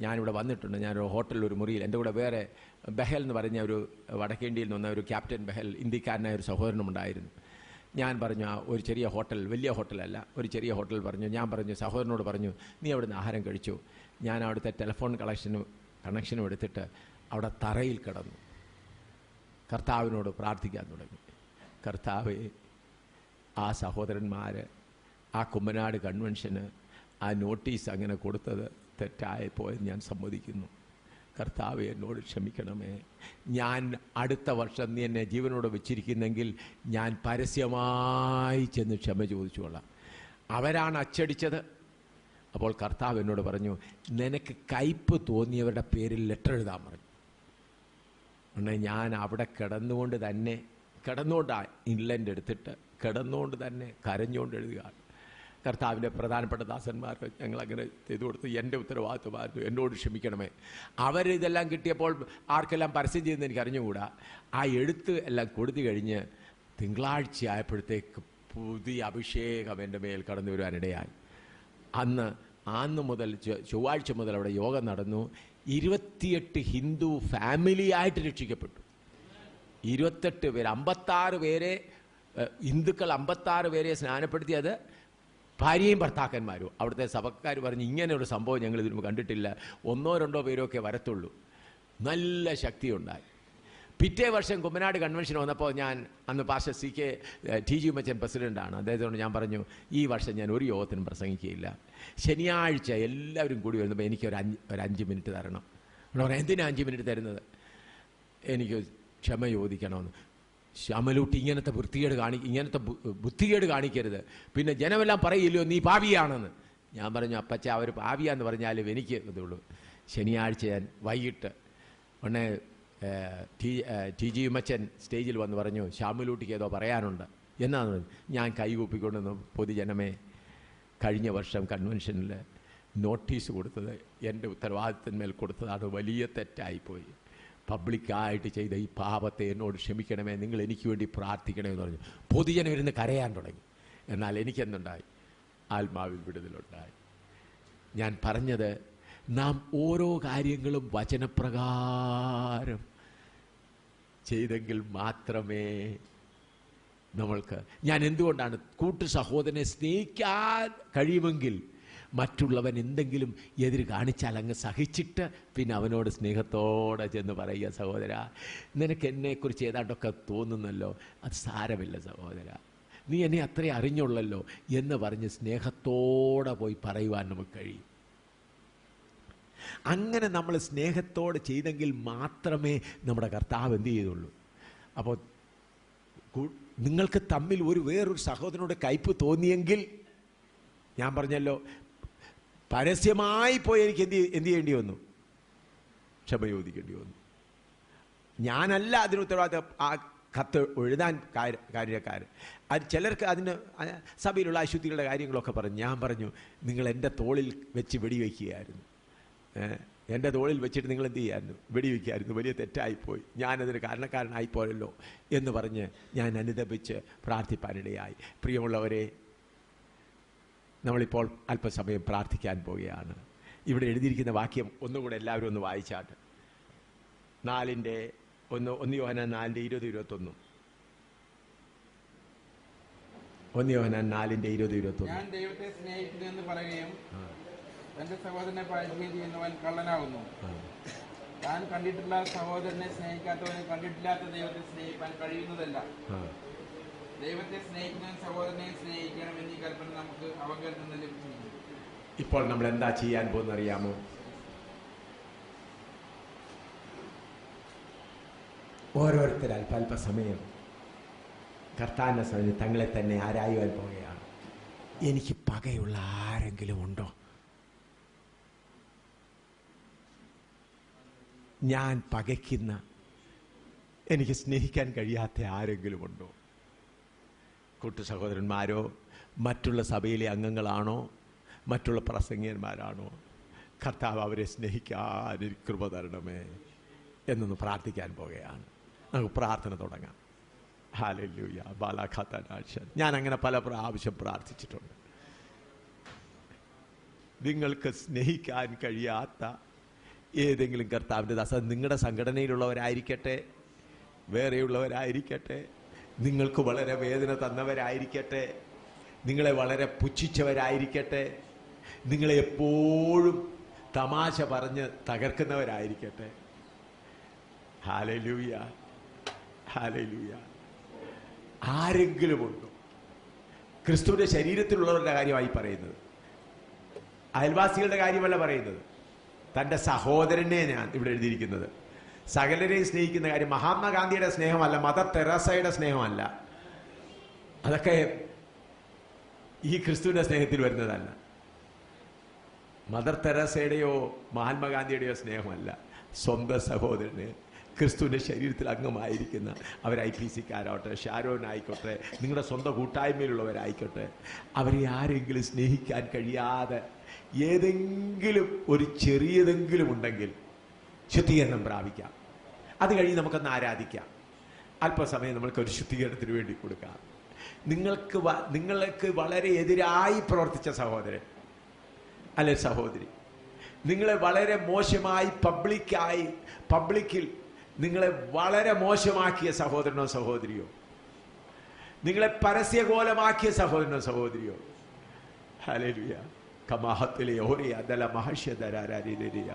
ഞാനിവിടെ വന്നിട്ടുണ്ട്. ഞാനൊരു ഹോട്ടലിൽ ഒരു മുറിയിൽ, എൻ്റെ കൂടെ വേറെ ബെഹൽ എന്ന് പറഞ്ഞ ഒരു വടക്കേണ്ടിയിൽ നിന്ന് വന്ന ഒരു ക്യാപ്റ്റൻ ബെഹൽ, ഇന്ത്യക്കാരനായ ഒരു സഹോദരനുമുണ്ടായിരുന്നു. ഞാൻ പറഞ്ഞു ഒരു ചെറിയ ഹോട്ടൽ, വലിയ ഹോട്ടലല്ല, ഒരു ചെറിയ ഹോട്ടൽ പറഞ്ഞു. ഞാൻ പറഞ്ഞു സഹോദരനോട് പറഞ്ഞു, നീ അവിടുന്ന് ആഹാരം കഴിച്ചു. ഞാൻ അവിടുത്തെ ടെലിഫോൺ കണക്ഷനും എടുത്തിട്ട് അവിടെ തറയിൽ കിടന്നു കർത്താവിനോട് പ്രാർത്ഥിക്കാൻ തുടങ്ങി. കർത്താവേ, ആ സഹോദരന്മാർ ആ കുമ്മനാട് കൺവെൻഷന് ആ നോട്ടീസ് അങ്ങനെ കൊടുത്തത് തെറ്റായിപ്പോയെന്ന് ഞാൻ സമ്മതിക്കുന്നു. കർത്താവേ, എന്നോട് ക്ഷമിക്കണമേ. ഞാൻ അടുത്ത വർഷം നീ എന്നെ ജീവനോട് വെച്ചിരിക്കുന്നെങ്കിൽ ഞാൻ പരസ്യമായി ചെന്ന് ക്ഷമ ചോദിച്ചുകൊള്ളാം. അവരാണ് അച്ചടിച്ചത്. അപ്പോൾ കർത്താവ് എന്നോട് പറഞ്ഞു, നിനക്ക് കയ്പ് തോന്നിയവരുടെ പേരിൽ ലെറ്റർ എഴുതാൻ പറഞ്ഞു. ഉടനെ ഞാൻ അവിടെ കിടന്നുകൊണ്ട് ഇൻലൻഡ് എടുത്തിട്ട് കിടന്നുകൊണ്ട് തന്നെ കരഞ്ഞുകൊണ്ട് എഴുതുകയാണ്. കർത്താവിൻ്റെ പ്രധാനപ്പെട്ട ദാസന്മാർക്ക് ഞങ്ങളങ്ങനെ ചെയ്തു കൊടുത്ത് എൻ്റെ ഉത്തരവാദിത്വമായിരുന്നു, എന്നോട് ക്ഷമിക്കണമേ. അവരിതെല്ലാം കിട്ടിയപ്പോൾ ആർക്കെല്ലാം പരസ്യം ചെയ്യുന്നത് എനിക്ക് അറിഞ്ഞുകൂടാ. ആ എഴുത്ത് എല്ലാം കൊടുത്തു കഴിഞ്ഞ് തിങ്കളാഴ്ച ആയപ്പോഴത്തേക്ക് പുതിയ അഭിഷേകം എൻ്റെ മേൽ കടന്നു വരുവാനിടയായി. അന്ന് മുതൽ ചൊവ്വാഴ്ച മുതൽ അവിടെ യോഗം നടന്നു. 28 ഹിന്ദു ഫാമിലിയായിട്ട് രക്ഷിക്കപ്പെട്ടു. 28 പേര്, 56 പേരെ ഹിന്ദുക്കൾ 56 പേരെ സ്നാനപ്പെടുത്തിയത് ഭാര്യയും ഭർത്താക്കന്മാരും. അവിടുത്തെ സഭക്കാർ പറഞ്ഞു, ഇങ്ങനെ ഒരു സംഭവം ഞങ്ങൾ ഇതിന് കണ്ടിട്ടില്ല, 1-2 പേരൊക്കെ വരത്തുള്ളൂ. നല്ല ശക്തിയുണ്ടായി. പിറ്റേ വർഷം കുമ്മനാട് കൺവെൻഷൻ വന്നപ്പോൾ ഞാൻ അന്ന് പാസ്റ്റർ TG ഉമ്മച്ചൻ പ്രസിഡൻ്റാണ്. അദ്ദേഹത്തോട് ഞാൻ പറഞ്ഞു, ഈ വർഷം ഞാൻ ഒരു യോഗത്തിനും പ്രസംഗിക്കുകയില്ല. ശനിയാഴ്ച എല്ലാവരും കൂടി വരുമ്പോൾ എനിക്ക് ഒരു 5 മിനിറ്റ് തരണം. പറഞ്ഞു, എന്തിനാ 5 മിനിറ്റ് തരുന്നത്? എനിക്ക് ക്ഷമ ചോദിക്കണമെന്ന്. ശമലൂട്ടി ഇങ്ങനത്തെ ഇങ്ങനത്തെ ബുദ്ധികേട് കാണിക്കരുത്, പിന്നെ ജനമെല്ലാം പറയില്ലയോ നീ പാപിയാണെന്ന്. ഞാൻ പറഞ്ഞു, അപ്പച്ച അവർ പാപിയാന്ന് പറഞ്ഞാലും എനിക്ക് ഇതുള്ളൂ. ശനിയാഴ്ച ഞാൻ വൈകിട്ട് ഉടനെ TG ഉമ്മച്ചൻ സ്റ്റേജിൽ വന്ന് പറഞ്ഞു, ശാമുലൂട്ടിക്ക് ഏതോ പറയാനുണ്ട് എന്നാണ്. ഞാൻ കൈകൂപ്പിക്കൊണ്ടെന്ന്, പൊതുജനമേ, കഴിഞ്ഞ വർഷം കൺവെൻഷനിൽ നോട്ടീസ് കൊടുത്തത് എൻ്റെ ഉത്തരവാദിത്തന്മേൽ കൊടുത്തതാണ്, വലിയ തെറ്റായിപ്പോയി. പബ്ലിക്കായിട്ട് ചെയ്ത ഈ പാപത്തെ എന്നോട് ക്ഷമിക്കണമേ, നിങ്ങൾ എനിക്ക് വേണ്ടി പ്രാർത്ഥിക്കണമെന്ന് പറഞ്ഞു. പൊതുജനം ഇരുന്ന് കരയാൻ തുടങ്ങി. എന്നാൽ എനിക്കെന്തുണ്ടായി? ആത്മാവിൽ വിടുതലുണ്ടായി. ഞാൻ പറഞ്ഞത്, നാം ഓരോ കാര്യങ്ങളും വചനപ്രകാരം ചെയ്തെങ്കിൽ മാത്രമേ നമ്മൾക്ക്, ഞാൻ എന്തുകൊണ്ടാണ് കൂട്ടു സഹോദരനെ സ്നേഹിക്കാൻ കഴിയുമെങ്കിൽ മറ്റുള്ളവൻ എന്തെങ്കിലും എതിര് കാണിച്ചാൽ അങ്ങ് സഹിച്ചിട്ട് പിന്നെ അവനോട് സ്നേഹത്തോടെ ചെന്ന് പറയുക, സഹോദര നിനക്ക് എന്നെക്കുറിച്ച് ഏതാണ്ടൊക്കെ തോന്നുന്നല്ലോ, അത് സാരമില്ല സഹോദര, നീ എന്നെ അത്രേ അറിഞ്ഞുള്ളല്ലോ എന്ന് പറഞ്ഞ് സ്നേഹത്തോടെ പോയി പറയുവാൻ നമുക്ക് കഴിയും. അങ്ങനെ നമ്മൾ സ്നേഹത്തോടെ ചെയ്തെങ്കിൽ മാത്രമേ നമ്മുടെ കർത്താവ് എന്ത് ചെയ്തുള്ളൂ. അപ്പോൾ നിങ്ങൾക്ക് തമ്മിൽ വേറൊരു സഹോദരനോട് കയ്പ് തോന്നിയെങ്കിൽ, ഞാൻ പറഞ്ഞല്ലോ, പരസ്യമായി പോയി എനിക്ക് എന്ത് ചെയ്യേണ്ടി വന്നു? ക്ഷമ ചോദിക്കേണ്ടി വന്നു. ഞാനല്ല അതിന് ഉത്തരവാദിത്തം. ആ കത്ത് എഴുതാൻ കാര്യക്കാരൻ, അത് ചിലർക്ക് അതിന് സഭയിലുള്ള അശുദ്ധികളുടെ കാര്യങ്ങളൊക്കെ പറഞ്ഞു. ഞാൻ പറഞ്ഞു, നിങ്ങൾ എൻ്റെ തോളിൽ വെച്ച് വെടിവെക്കുകയായിരുന്നു. എൻ്റെ തോളിൽ വെച്ചിട്ട് നിങ്ങൾ എന്ത് ചെയ്യായിരുന്നു? വെടിവെക്കായിരുന്നു. വലിയ തെറ്റായിപ്പോയി, ഞാനതിന് കാരണക്കാരനായിപ്പോയല്ലോ എന്ന് പറഞ്ഞ് ഞാൻ അനുതപിച്ച് പ്രാർത്ഥിപ്പാനിടയായി. പ്രിയമുള്ളവരെ, നമ്മളിപ്പോൾ അല്പസമയം പ്രാർത്ഥിക്കാൻ പോവുകയാണ്. ഇവിടെ എഴുതിയിരിക്കുന്ന വാക്യം ഒന്നുകൂടെ എല്ലാവരും ഒന്ന് വായിച്ചാട്ട്. 1 യോഹന്നാൻ 4:20-21. 1 യോഹന്നാൻ 4:20-21. ഞാൻ ദൈവത്തെ സ്നേഹിക്കുന്നു എന്ന് പറയുകയും തന്റെ സഹോദരനെ പഴിക്കുകയും ചെയ്യുന്നവൻ കള്ളനാകുന്നു. താൻ കണ്ടിട്ടുള്ള സഹോദരനെ സ്നേഹിക്കാത്തവന് കണ്ടിട്ടില്ലാത്ത ദൈവത്തെ സ്നേഹിക്കാൻ കഴിയുന്നതല്ല. ദൈവത്തെ സ്നേഹിക്കുന്നവൻ സഹോദരനെ സ്നേഹിക്കണം എന്നീ കൽപ്പന നമുക്ക് അവങ്കൽ നിന്ന് ലഭിച്ചിരിക്കുന്നു. ഇപ്പോൾ നമ്മൾ എന്താ ചെയ്യാൻ പോകുന്നറിയാമോ? ഓരോരുത്തർ അല്പസമയം കർത്താവിന്റെ സമയം തങ്ങളെ തന്നെ ആരായുവാൻ പോവുകയാണ്. എനിക്ക് പകയുള്ള ആരെങ്കിലും ഉണ്ടോ? ഞാൻ പകയ്ക്കുന്ന, എനിക്ക് സ്നേഹിക്കാൻ കഴിയാത്ത ആരെങ്കിലും ഉണ്ടോ? കൂട്ടു സഹോദരന്മാരോ, മറ്റുള്ള സഭയിലെ അംഗങ്ങളാണോ, മറ്റുള്ള പ്രസംഗിയന്മാരാണോ? കർത്താവ് അവരെ സ്നേഹിക്കാൻ കൃപ തരണമേ എന്നൊന്ന് പ്രാർത്ഥിക്കാൻ പോവുകയാണ്. നമുക്ക് പ്രാർത്ഥന തുടങ്ങാം. ഹല്ലേലൂയ. ബാലാഖാതാനാശൻ. ഞാൻ അങ്ങനെ പല പ്രാവശ്യം പ്രാർത്ഥിച്ചിട്ടുണ്ട്. നിങ്ങൾക്ക് സ്നേഹിക്കാൻ കഴിയാത്ത ഏതെങ്കിലും കർത്താവിൻ്റെ ദാസ, നിങ്ങളുടെ സംഘടനയിലുള്ളവരായിരിക്കട്ടെ, വേറെയുള്ളവരായിരിക്കട്ടെ, നിങ്ങൾക്ക് വളരെ വേദന തന്നവരായിരിക്കട്ടെ, നിങ്ങളെ വളരെ പുച്ഛിച്ചവരായിരിക്കട്ടെ, നിങ്ങളെ എപ്പോഴും തമാശ പറഞ്ഞ് തകർക്കുന്നവരായിരിക്കട്ടെ, ഹല്ലേലൂയ, ഹല്ലേലൂയ, ആരെങ്കിലുമുണ്ടോ? ക്രിസ്തുവിന്റെ ശരീരത്തിലുള്ളവരുടെ കാര്യമായി പറയുന്നത്, അയൽവാസികളുടെ കാര്യമല്ല പറയുന്നത്. തൻ്റെ സഹോദരനെ ഞാൻ ഇവിടെ എഴുതിയിരിക്കുന്നത്. സകലരെയും സ്നേഹിക്കുന്ന കാര്യം മഹാത്മാഗാന്ധിയുടെ സ്നേഹമല്ല, മദർ തെരേസയുടെ സ്നേഹമല്ല. അതൊക്കെ ഈ ക്രിസ്തുവിന്റെ സ്നേഹത്തിൽ വരുന്നതല്ല. മദർ തെരേസയുടെയോ മഹാത്മാഗാന്ധിയുടെയോ സ്നേഹമല്ല. സ്വന്തം സഹോദരന്, ക്രിസ്തുവിന്റെ ശരീരത്തിൽ അംഗമായിരിക്കുന്ന അവർ IPCക്കാരാവട്ടെ, ഷാരോൻ ആയിക്കോട്ടെ, നിങ്ങളുടെ സ്വന്തം കൂട്ടായ്മയിലുള്ളവരായിക്കോട്ടെ, അവരെ ആരെങ്കിലും സ്നേഹിക്കാൻ കഴിയാതെ ഏതെങ്കിലും ഒരു ചെറിയതെങ്കിലും ഉണ്ടെങ്കിൽ ശുദ്ധീകരണം പ്രാപിക്കാം. അത് കഴിഞ്ഞ് നമുക്കൊന്ന് ആരാധിക്കാം. അല്പസമയം നമ്മൾക്കൊരു ശുദ്ധീകരണത്തിന് വേണ്ടി കൊടുക്കാം. നിങ്ങൾക്ക് വളരെ എതിരായി പ്രവർത്തിച്ച സഹോദരൻ അല്ലെ സഹോദരി, നിങ്ങളെ വളരെ മോശമായി പബ്ലിക്കിൽ നിങ്ങളെ വളരെ മോശമാക്കിയ സഹോദരനോ സഹോദരിയോ, നിങ്ങളെ പരസ്യകോലമാക്കിയ സഹോദരനോ സഹോദരിയോ, ഹല്ലേലൂയ, കമാഹത്തിലെ ഓറിയ ദല മഹർഷ്യതരാരിയ,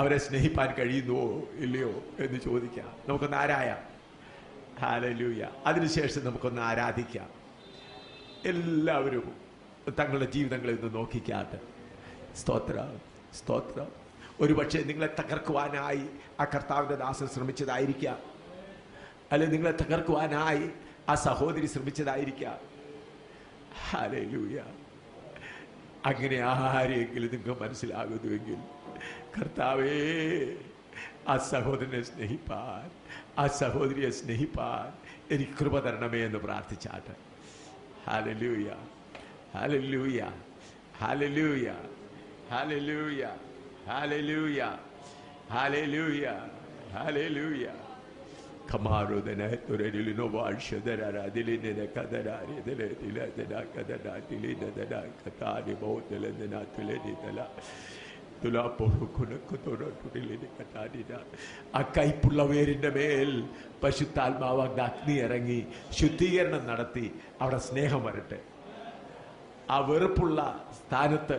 അവരെ സ്നേഹിപ്പാൻ കഴിയുന്നുവോ ഇല്ലയോ എന്ന് ചോദിക്കാം. നമുക്കൊന്ന് ആരായാം. ഹല്ലേലൂയ. അതിനുശേഷം നമുക്കൊന്ന് ആരാധിക്കാം. എല്ലാവരും തങ്ങളുടെ ജീവിതങ്ങളിൽ നിന്ന് നോക്കിക്കാട്ടെ. സ്തോത്രം, സ്തോത്രം. ഒരുപക്ഷെ നിങ്ങളെ തകർക്കുവാനായി ആ കർത്താവിന്റെ ദാസൻ ശ്രമിച്ചതായിരിക്കാം, അല്ലെങ്കിൽ നിങ്ങളെ തകർക്കുവാനായി ആ സഹോദരി ശ്രമിച്ചതായിരിക്കാം. ഹല്ലേലൂയ. അങ്ങനെ ആരെങ്കിലും നിങ്ങൾക്ക് മനസ്സിലാകുന്നുവെങ്കിൽ, കർത്താവേ, ആ സഹോദരനെ സ്നേഹിപ്പാൻ, ആ സഹോദരിയെ സ്നേഹിപ്പാൻ എനിക്ക് കൃപ തരണമേ എന്ന് പ്രാർത്ഥിച്ചാട്ടെ. ഹല്ലേലൂയ, ഹല്ലേലൂയ, ഹല്ലേലൂയ, ഹല്ലേലൂയ, ഹല്ലേലൂയ, ഹല്ലേലൂയ, ഹല്ലേലൂയ. കമാറുദന തുരലിനോ വാഴ്ചതരാ ദിലിനെ കദരാരി ദിലതിലദന കദരാ ദിലിനദന കതാരി ബോധലദന തുലദിതല തുലാ പൊറുകുനക്കുതൊരതുലിനെ കതാരിന. ആ കൈപ്പുള്ള വേരിന്റെ മേൽ പരിശുദ്ധാത്മാവ് അഗ്നി ഇറങ്ങി ശുദ്ധീകരണം നടത്തി അവിടെ സ്നേഹം വരട്ടെ. ആ വെറുപ്പുള്ള സ്ഥാനത്ത്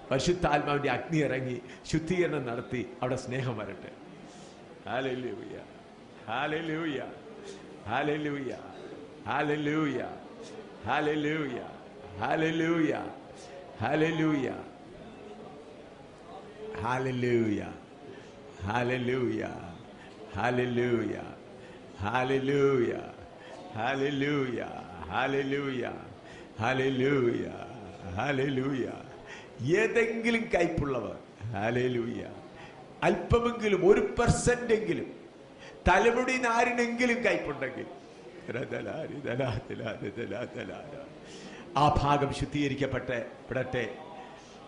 പരിശുദ്ധാത്മാവിന്റെ അഗ്നി ഇറങ്ങി ശുദ്ധീകരണം നടത്തി അവിടെ സ്നേഹം വരട്ടെ. ഹല്ലേലൂയ, ഹല്ലേലൂയ, ഹല്ലേലൂയ, ഹല്ലേലൂയ, ഹല്ലേലൂയ, ഹല്ലേലൂയ, ഹല്ലേലൂയ, ഹല്ലേലൂയ, ഹല്ലേലൂയ, ഹല്ലേലൂയ, ഹല്ലേലൂയ, ഹല്ലേലൂയ, ഹല്ലേലൂയ, ഹല്ലേലൂയ, ഹല്ലേലൂയ. ഏതെങ്കിലും കയ്പുള്ളവർ, ഹല്ലേലൂയ, അല്പമെങ്കിലും 1% തലമുടി നാരിനെങ്കിലും കയ്പുണ്ടെങ്കിൽ ആ ഭാഗം ശുദ്ധീകരിക്കപ്പെടട്ടെ.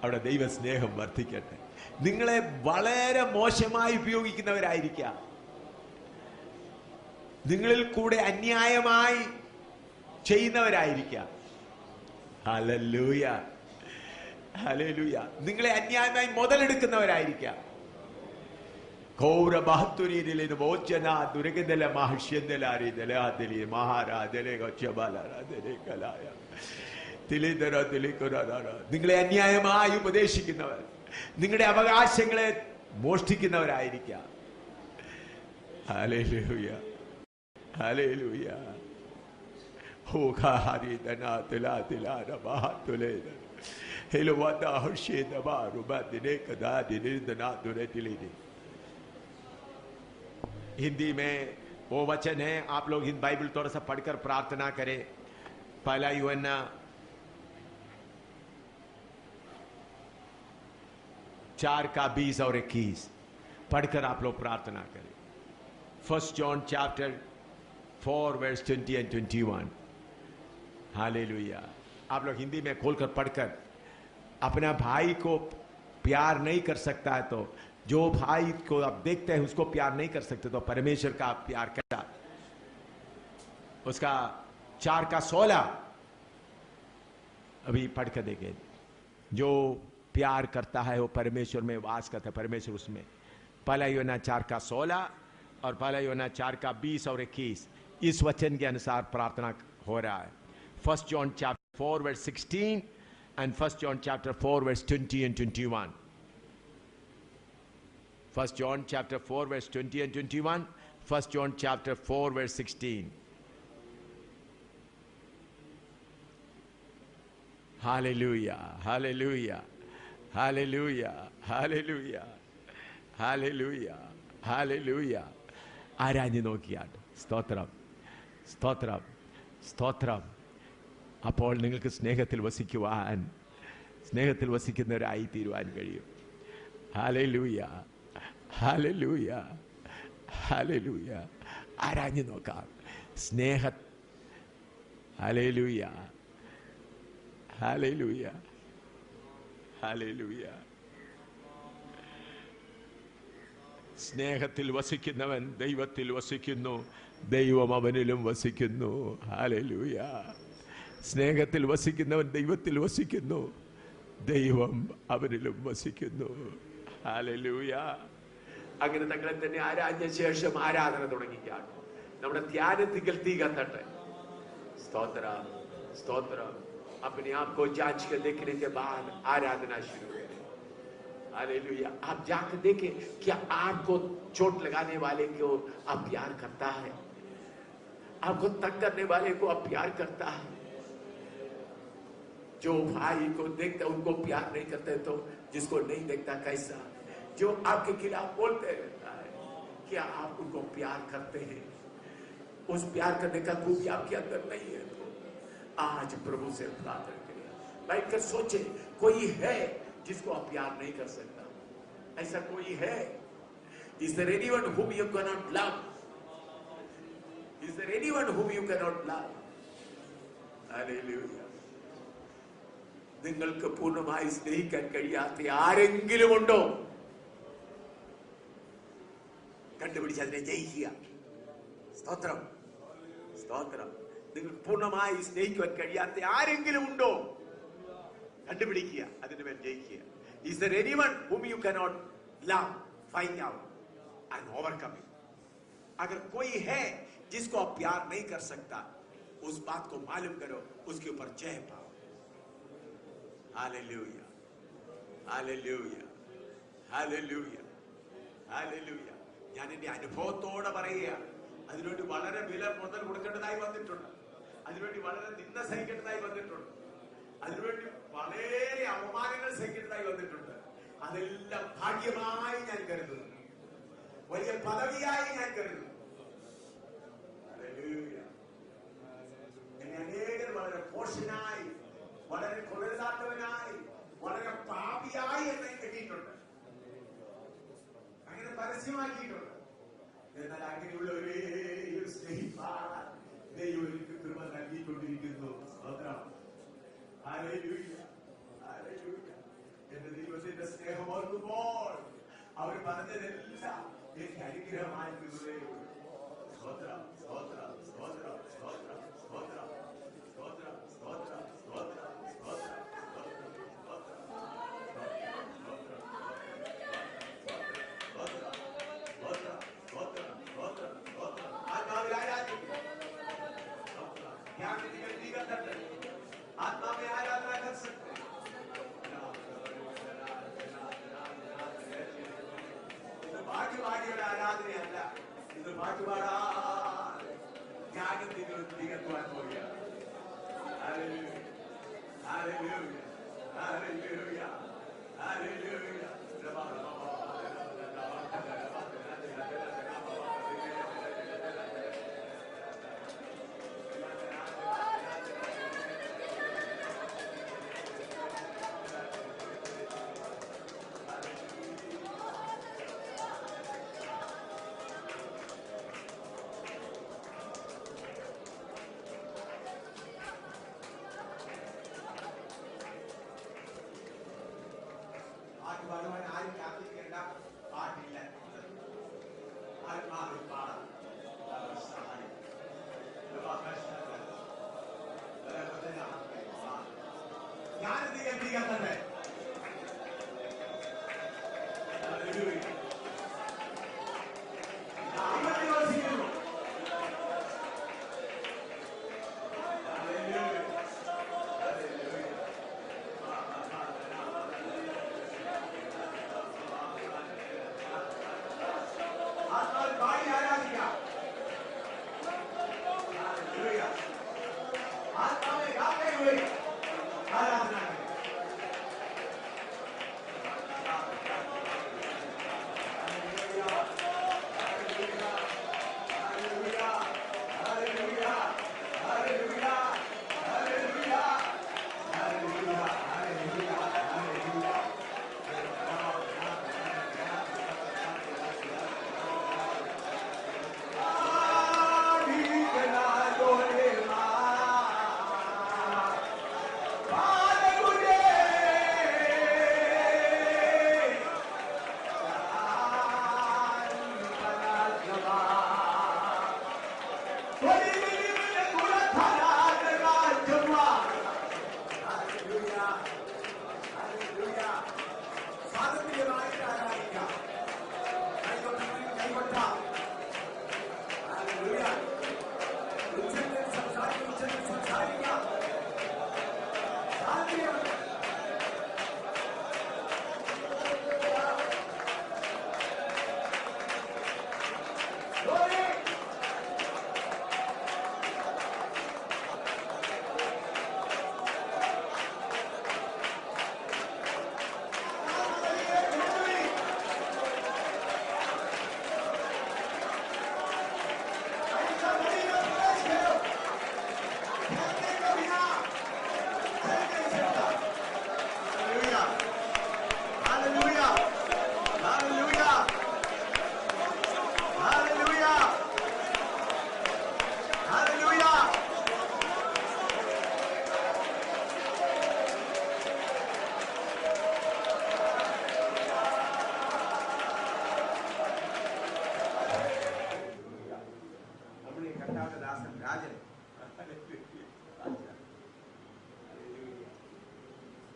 അവിടെ ദൈവസ്നേഹം വർദ്ധിക്കട്ടെ. നിങ്ങളെ വളരെ മോശമായി ഉപയോഗിക്കുന്നവരായിരിക്കാം, നിങ്ങളിൽ കൂടെ അന്യായമായി ചെയ്യുന്നവരായിരിക്കാം. Hallelujah, hallelujah. നിങ്ങളെ അന്യായമായി മുതലെടുക്കുന്നവരായിരിക്കാം. നിങ്ങളെ അന്യായമായി ഉപദേശിക്കുന്നവർ, നിങ്ങളുടെ അവകാശങ്ങളെ മോഷ്ടിക്കുന്നവരായിരിക്കാം. Hallelujah, hallelujah. हिंदी में वो वचन है, आप लोग हिंदी बाइबल थोड़ा सा पढ़कर प्रार्थना करें. पहला यूहन्ना 4:20 और 21 पढ़कर आप लोग प्रार्थना करें. 1 John chapter 4 verse 20 and 21. Hallelujah. आप लोग हिंदी में खोलकर पढ़कर, अपना भाई को प्यार नहीं कर सकता है तो, जो भाई को आप देखते हैं उसको प्यार नहीं कर सकते, तो परमेश्वर का प्यार कैसा, उसका 4:16 अभी पढ़ कर देखें. जो प्यार करता है वो परमेश्वर में वास करता है, परमेश्वर उसमें. पहला यूहन्ना 4:16 और पहला यूहन्ना 4:20 और 21 इस वचन के अनुसार प्रार्थना हो रहा है. 1 John chapter 4 verse 16 and 1 John chapter 4 verse 20 and 21. 1 John chapter 4 verse 20 and 21. 1 John chapter 4 verse 16. Hallelujah, hallelujah, hallelujah, hallelujah, hallelujah, hallelujah. ആരാഞ്ഞു നോക്കിയാട്ട്. സ്തോത്രം, സ്തോത്രം, സ്തോത്രം. അപ്പോൾ നിങ്ങൾക്ക് സ്നേഹത്തിൽ വസിക്കുവാൻ, സ്നേഹത്തിൽ വസിക്കുന്നവരായി തീരുവാൻ കഴിയും. ഹല്ലേലൂയ, ഹല്ലേലൂയ, ഹല്ലേലൂയ. ആരാഞ്ഞു നോക്കാം സ്നേഹ. ഹല്ലേലൂയ, ഹല്ലേലൂയ, ഹല്ലേലൂയ. സ്നേഹത്തിൽ വസിക്കുന്നവൻ ദൈവത്തിൽ വസിക്കുന്നു, ദൈവം അവനിലും വസിക്കുന്നു. ഹല്ലേലൂയ. സ്നേഹത്തിൽ വസിക്കുന്നവൻ ദൈവത്തിൽ വസിക്കുന്നു, ദൈവം അവനിലും വസിക്കുന്നു. ഹല്ലേലൂയ. അങ്ങനെ തങ്ങളെ തന്നെ ആരാഞ്ഞ ശേഷം ആരാധന തുടങ്ങിക്കാണ്. നമ്മുടെ ധ്യാനത്തിൽ തീ കത്തട്ടെ. സ്തോത്രം, സ്തോത്രം. अपने आप को जांच कर देखने के बाद आराधना शुरू करें. हालेलुया. आप जाकर देखें क्या आपको चोट लगाने वाले को आप प्यार करता है, आपको तंग करने वाले को आप प्यार करता है. जो भाई को देखता उनको प्यार नहीं करते तो जिसको नहीं देखता कैसा, जो आपके खिलाफ बोलते रहता है, क्या आप उनको प्यार करते हैं? उस प्यार करने का खूबी आपके अंदर नहीं है तो आज प्रभु से प्रार्थना करें. बैठकर सोचे कोई है जिसको आप प्यार नहीं कर सकता? ऐसा कोई है? Is there anyone whom you cannot love? Is there anyone whom you cannot love? Hallelujah. നിങ്ങൾക്ക് പൂർണ്ണമായി സ്നേഹിക്കാൻ കഴിയാത്ത ആരെങ്കിലും ഉണ്ടോ? കണ്ടുപിടിച്ച് അതിനെ ജയിക്കുക. സ്തോത്രം, സ്തോത്രം. നിങ്ങൾക്ക് പൂർണ്ണമായി സ്നേഹിക്കുവാൻ കഴിയാത്ത ആരെങ്കിലും ഉണ്ടോ? കണ്ടുപിടിക്കുക, അതിന് മേൽ ജയിക്കുക. Is there anyone whom you cannot love? Find out and overcome it. अगर कोई है जिसको आप प्यार नहीं कर सकता, उस बात को मालूम करो, उसके ऊपर जय पाओ. Hallelujah, hallelujah, hallelujah, hallelujah. ഞാൻ എന്റെ അനുഭവത്തോടെ പറയുക. അതിനുവേണ്ടി വളരെ വില മുതൽ കൊടുക്കേണ്ടതായി വന്നിട്ടുണ്ട്, അതിനുവേണ്ടി വളരെ നിന്ദ സഹിക്കേണ്ടതായി വന്നിട്ടുണ്ട്, അതിനുവേണ്ടി വളരെ അവമാനങ്ങൾ സഹിക്കേണ്ടതായി വന്നിട്ടുണ്ട്. അതെല്ലാം ഭാഗ്യമായി ഞാൻ കരുതുന്നു, വലിയ പദവിയായി ഞാൻ കരുതുന്നു. എന്നെ അനേകർ വളരെ പോഷനായി, വളരെ കൊള്ളരുതാത്തവനായി, വളരെ പാപിയായി എന്നെ എണ്ണിയിട്ടുണ്ട്, അങ്ങനെ പരസ്യമാക്കിയിട്ടുണ്ട്. എന്നാൽ അങ്ങനെയുള്ളവരെയും സ്നേഹിപ്പാൻ ദൈവം എനിക്ക് കൃപ നൽകിക്കൊണ്ടിരിക്കുന്നു. Hallelujah, hallelujah. എനിക്ക് അനുഗ്രഹമായി തീരുകയേ ഉള്ളൂ. സ്തോത്രം, സ്തോത്രം, സ്തോത്രം, സ്തോത്രം, സ്തോത്രം, സ്തോത്രം, സ്തോത്രം, സ്തോത്രം, സ്തോത്രം, ആത്മാവിൽ ആരാധിക്കും. ധ്യാനത്തിൽ തീകത്തട്ടെ. ആത്മാവെ ആരാധന कर सकते हैं. ഇത് പാട്ടുപാടിയുടെ ആരാധനയല്ല, ഇത് പാട്ടുപാടാ ത്യാഗത്തിൽ തീകത്തുവാൻ പോവുകയാണ്. Hallelujah. Hallelujah. Hallelujah. Hallelujah. പാട്ട് പാടുവാൻ ആരും കാത്തിരിക്കേണ്ട, പാട്ടില്ല. ആത്മാവിൽ പാടാം. ഞാനധികം തീകത്തന്നെ. യോസിക്കുന്നു. ആത്മാവിൽ പാടി ആരാധിക്കാം. ആത്മാവെ കാക്കേ പോയി ആരാധന.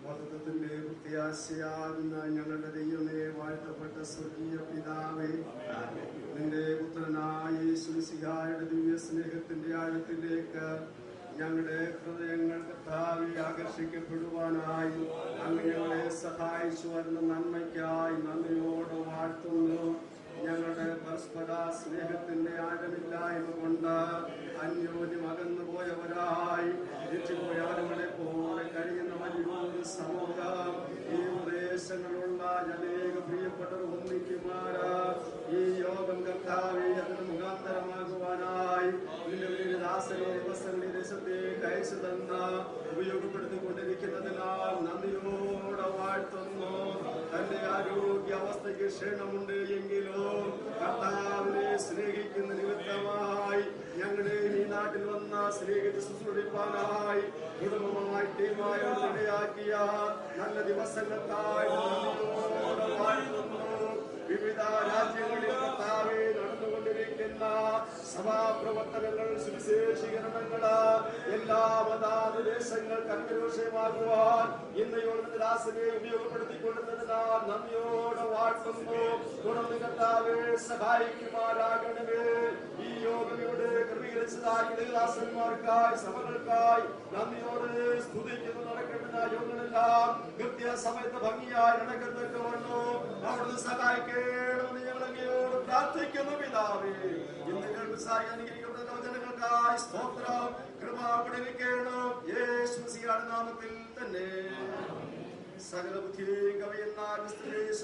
മഹത്വത്തിന്റെ പ്രത്യാശയാകുന്ന ഞങ്ങളുടെ ദൈവമേ, വാഴ്ത്തപ്പെട്ട സ്വർഗീയ പിതാവേ, നിന്റെ പുത്രനായ യേശുമിശിഹായുടെ ദിവ്യ സ്നേഹത്തിന്റെ ആഴത്തിലേക്ക് ഞങ്ങളുടെ ഹൃദയങ്ങൾ കർത്താവേ ആകർഷിക്കപ്പെടുവാനായി അങ്ങ് ഞങ്ങളെ സഹായിച്ചു വരുന്ന നന്മയ്ക്കായി നന്ദിയോടെ വാഴ്ത്തുന്നു. ഞങ്ങളുടെ പരസ്പര സ്നേഹത്തിന്റെ ആഴമില്ലായ്മ കൊണ്ട് അന്യോന്യം അകന്നു പോയവരായി തിരിച്ചുപോയ ആളുകളെ പോലെ കഴിയുന്ന വലിയൊരു സമൂഹം ഈ പ്രദേശങ്ങളുള്ള അനേക പ്രിയപ്പെട്ടവർ ഒന്നിക്കുമാര് ഈ യോഗം കർത്താവേ അതിന് മുഖാന്തരമാകുവാനായി നിന്റെ ദാസനെ ദിവസങ്ങൾ ഈ ദേശത്തേക്ക് അയച്ചു തന്ന് ഉപയോഗപ്പെടുത്തിക്കൊണ്ടിരിക്കുന്നതിനാൽ നന്ദിയോടെ വാഴ്ത്തുന്നു. തന്റെ ആരോഗ്യാവസ്ഥയ്ക്ക് ക്ഷീണമുണ്ട് എങ്കിലും കർത്താവിനെ സ്നേഹിക്കുന്ന നിമിത്തമായി ഞങ്ങളെ ഈ നാട്ടിൽ വന്ന സ്നേഹിച്ച് ശുശ്രൂഷിപ്പാനായി കുടുംബമായി ടീമായി ഇടയാക്കിയ നല്ല ദിവസങ്ങൾക്കായി നന്ദിയോടെ വാഴ്ത്തുന്നു. വിവിധ രാജ്യങ്ങളിൽ കർത്താവ് പ്രവർത്തനങ്ങൾ, സുവിശേഷീകരണങ്ങള്, എല്ലാ മതാനുദേശങ്ങൾ കർമ്മരോഷമാകുവാൻ ഇന്ന് യോടെ ദാസനെ ഉപയോഗപ്പെടുത്തിക്കൊണ്ടിരുന്നതിനാൽ നന്ദിയോടെ വാഴ്ത്തുന്നു. തുടർന്ന് കർത്താവേ സഹായിക്കുമാറാകണമേ. ഈ യോഗം ഇവിടെ ക്രമീകരിച്ചതായി ദാസന്മാർക്കായി സഭകൾക്കായി നന്ദിയോടെ സ്തുതിക്കുന്നു. നടക്കേണ്ട യോഗങ്ങളെല്ലാം കൃത്യസമയത്ത് ഭംഗിയായി നടക്കത്തക്കവണ്ണോ അവിടുന്ന് സഹായിക്കണമെന്ന് ഞങ്ങൾ അങ്ങയോട് പ്രാർത്ഥിക്കുന്നു പിതാവേ. ഇന്ന് കേൾപ്പിച്ചായി അനുഗ്രഹിക്കപ്പെട്ട ജനങ്ങൾക്കായി സ്തോത്രം. കൃപ പഠിക്കണം യേശുവിന്റെ നാമത്തിൽ തന്നെ. സകല ബുദ്ധിയെയും കവിയുന്ന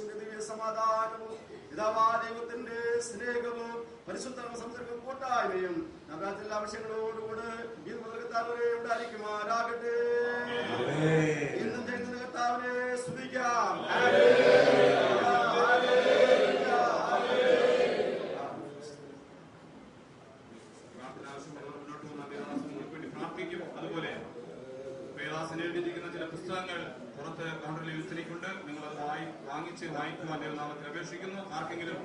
ദിവ്യ സമാധാനവും പിതാവാദൈവത്തിന്റെ സ്നേഹവും പരിശുദ്ധ സംസർഗം കൂട്ടായ്മയും നഗരത്തിലെ ആവശ്യങ്ങളോടുകൂടെ ഇത് മുതൽ കർത്താവേ ഉണ്ടായിരിക്കുമാറാകട്ടെ. ഇന്നും ചെയ്യുന്ന കർത്താവിനെ സ്തുതിക്കാം. അതുപോലെ പ്രയാസനേൽപ്പിച്ചിരിക്കുന്ന ചില പുസ്തകങ്ങൾ പുറത്ത് കൗണ്ടറിൽ വിൽപ്പനയ്ക്കുണ്ട്. നിങ്ങൾ അത് വാങ്ങിച്ച് വായിക്കുവാൻ ദൈവനാമത്തിൽ അപേക്ഷിക്കുന്നു. ആർക്കെങ്കിലും